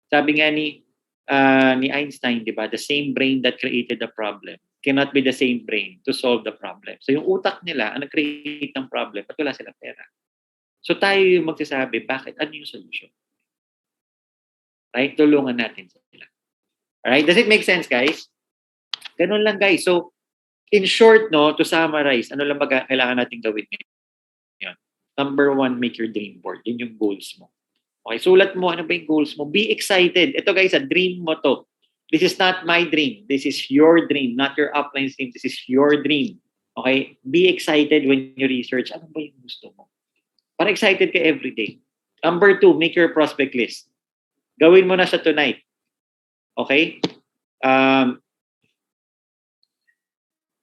Sabi nga ni Einstein, diba? The same brain that created the problem cannot be the same brain to solve the problem. So yung utak nila ang nag-create ng problem at wala silang pera. So tayo yung magsasabi, bakit? Ano yung solution? Right? Tulungan natin sila. Alright? Does it make sense, guys? Ganun lang, guys. So, in short, no, to summarize, ano lang ba kailangan natin gawin ngayon? Number 1, make your dream board. Yun yung goals mo. Okay, sulat mo, ano ba yung goals mo? Be excited. Ito, guys, dream mo to. This is not my dream. This is your dream, not your upline's dream. This is your dream. Okay? Be excited when you research. Ano ba yung gusto mo? Para excited ka every day. Number 2, make your prospect list. Gawin mo na siya tonight. Okay?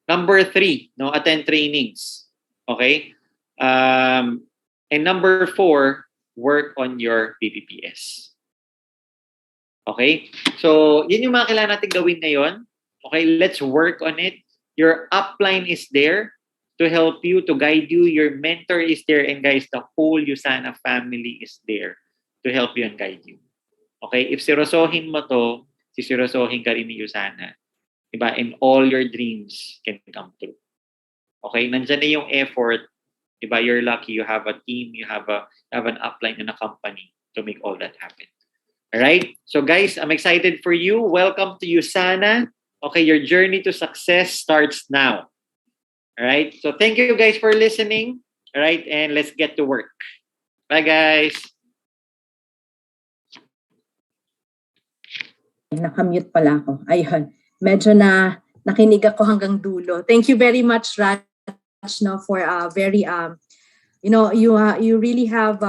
Number 3, no, attend trainings. Okay? And number 4, work on your PPPS. Okay? So, yun yung mga kailangan natin gawin ngayon. Okay? Let's work on it. Your upline is there to help you, to guide you. Your mentor is there. And guys, the whole Usana family is there to help you and guide you. Okay? If sirosohin mo to, sirosohin ka rin ni Usana. Diba? And all your dreams can come true. Okay? Nandyan na yung effort. Diba? You're lucky. You have a team. You have an upline and a company to make all that happen. All right? So guys, I'm excited for you. Welcome to Usana. Okay, your journey to success starts now. All right? So thank you guys for listening. All right? And let's get to work. Bye guys. Nakamute pala ako. Ayun. Medyo nakinig ako hanggang dulo. Thank you very much, Raj, no, for very you really have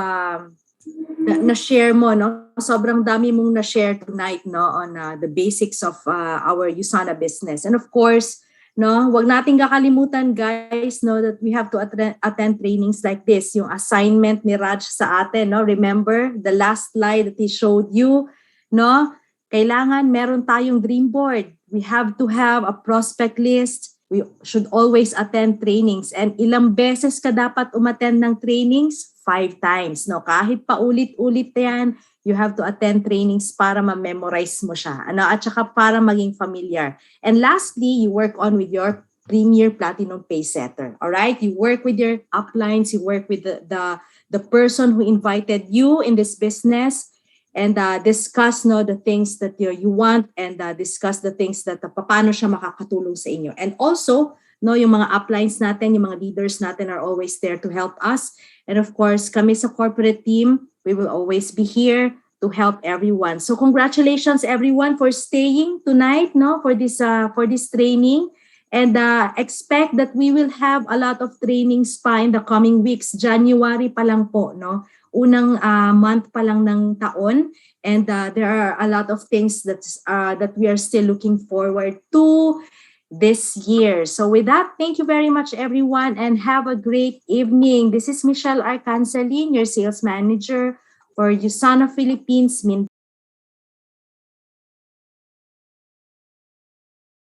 na-share mo, no? Sobrang dami mong na-share tonight, no, on the basics of our Usana business. And of course, no, wag nating kakalimutan, guys, no, that we have to attend trainings like this. Yung assignment ni Raj sa atin, no? Remember the last slide that he showed you, no? Kailangan meron tayong dream board. We have to have a prospect list. We should always attend trainings. And ilang beses ka dapat umattend ng trainings? 5 times. No? Kahit paulit-ulit yan, you have to attend trainings para ma-memorize mo siya. At saka para maging familiar. And lastly, you work on with your Premier Platinum Pay Setter. All right? You work with your uplines, you work with the person who invited you in this business, and discuss the things that you want, and discuss the things that paano siya makakatulong sa inyo. And also, yung mga uplines natin, yung mga leaders natin are always there to help us. And of course, kami sa corporate team, we will always be here to help everyone. So congratulations everyone for staying tonight, for this training. And expect that we will have a lot of trainings pa in the coming weeks. January pa lang po, unang month pa lang ng taon, and there are a lot of things that we are still looking forward to this year. So with that, thank you very much everyone, and have a great evening. This is Michelle Arcancelin, your sales manager for Usana Philippines,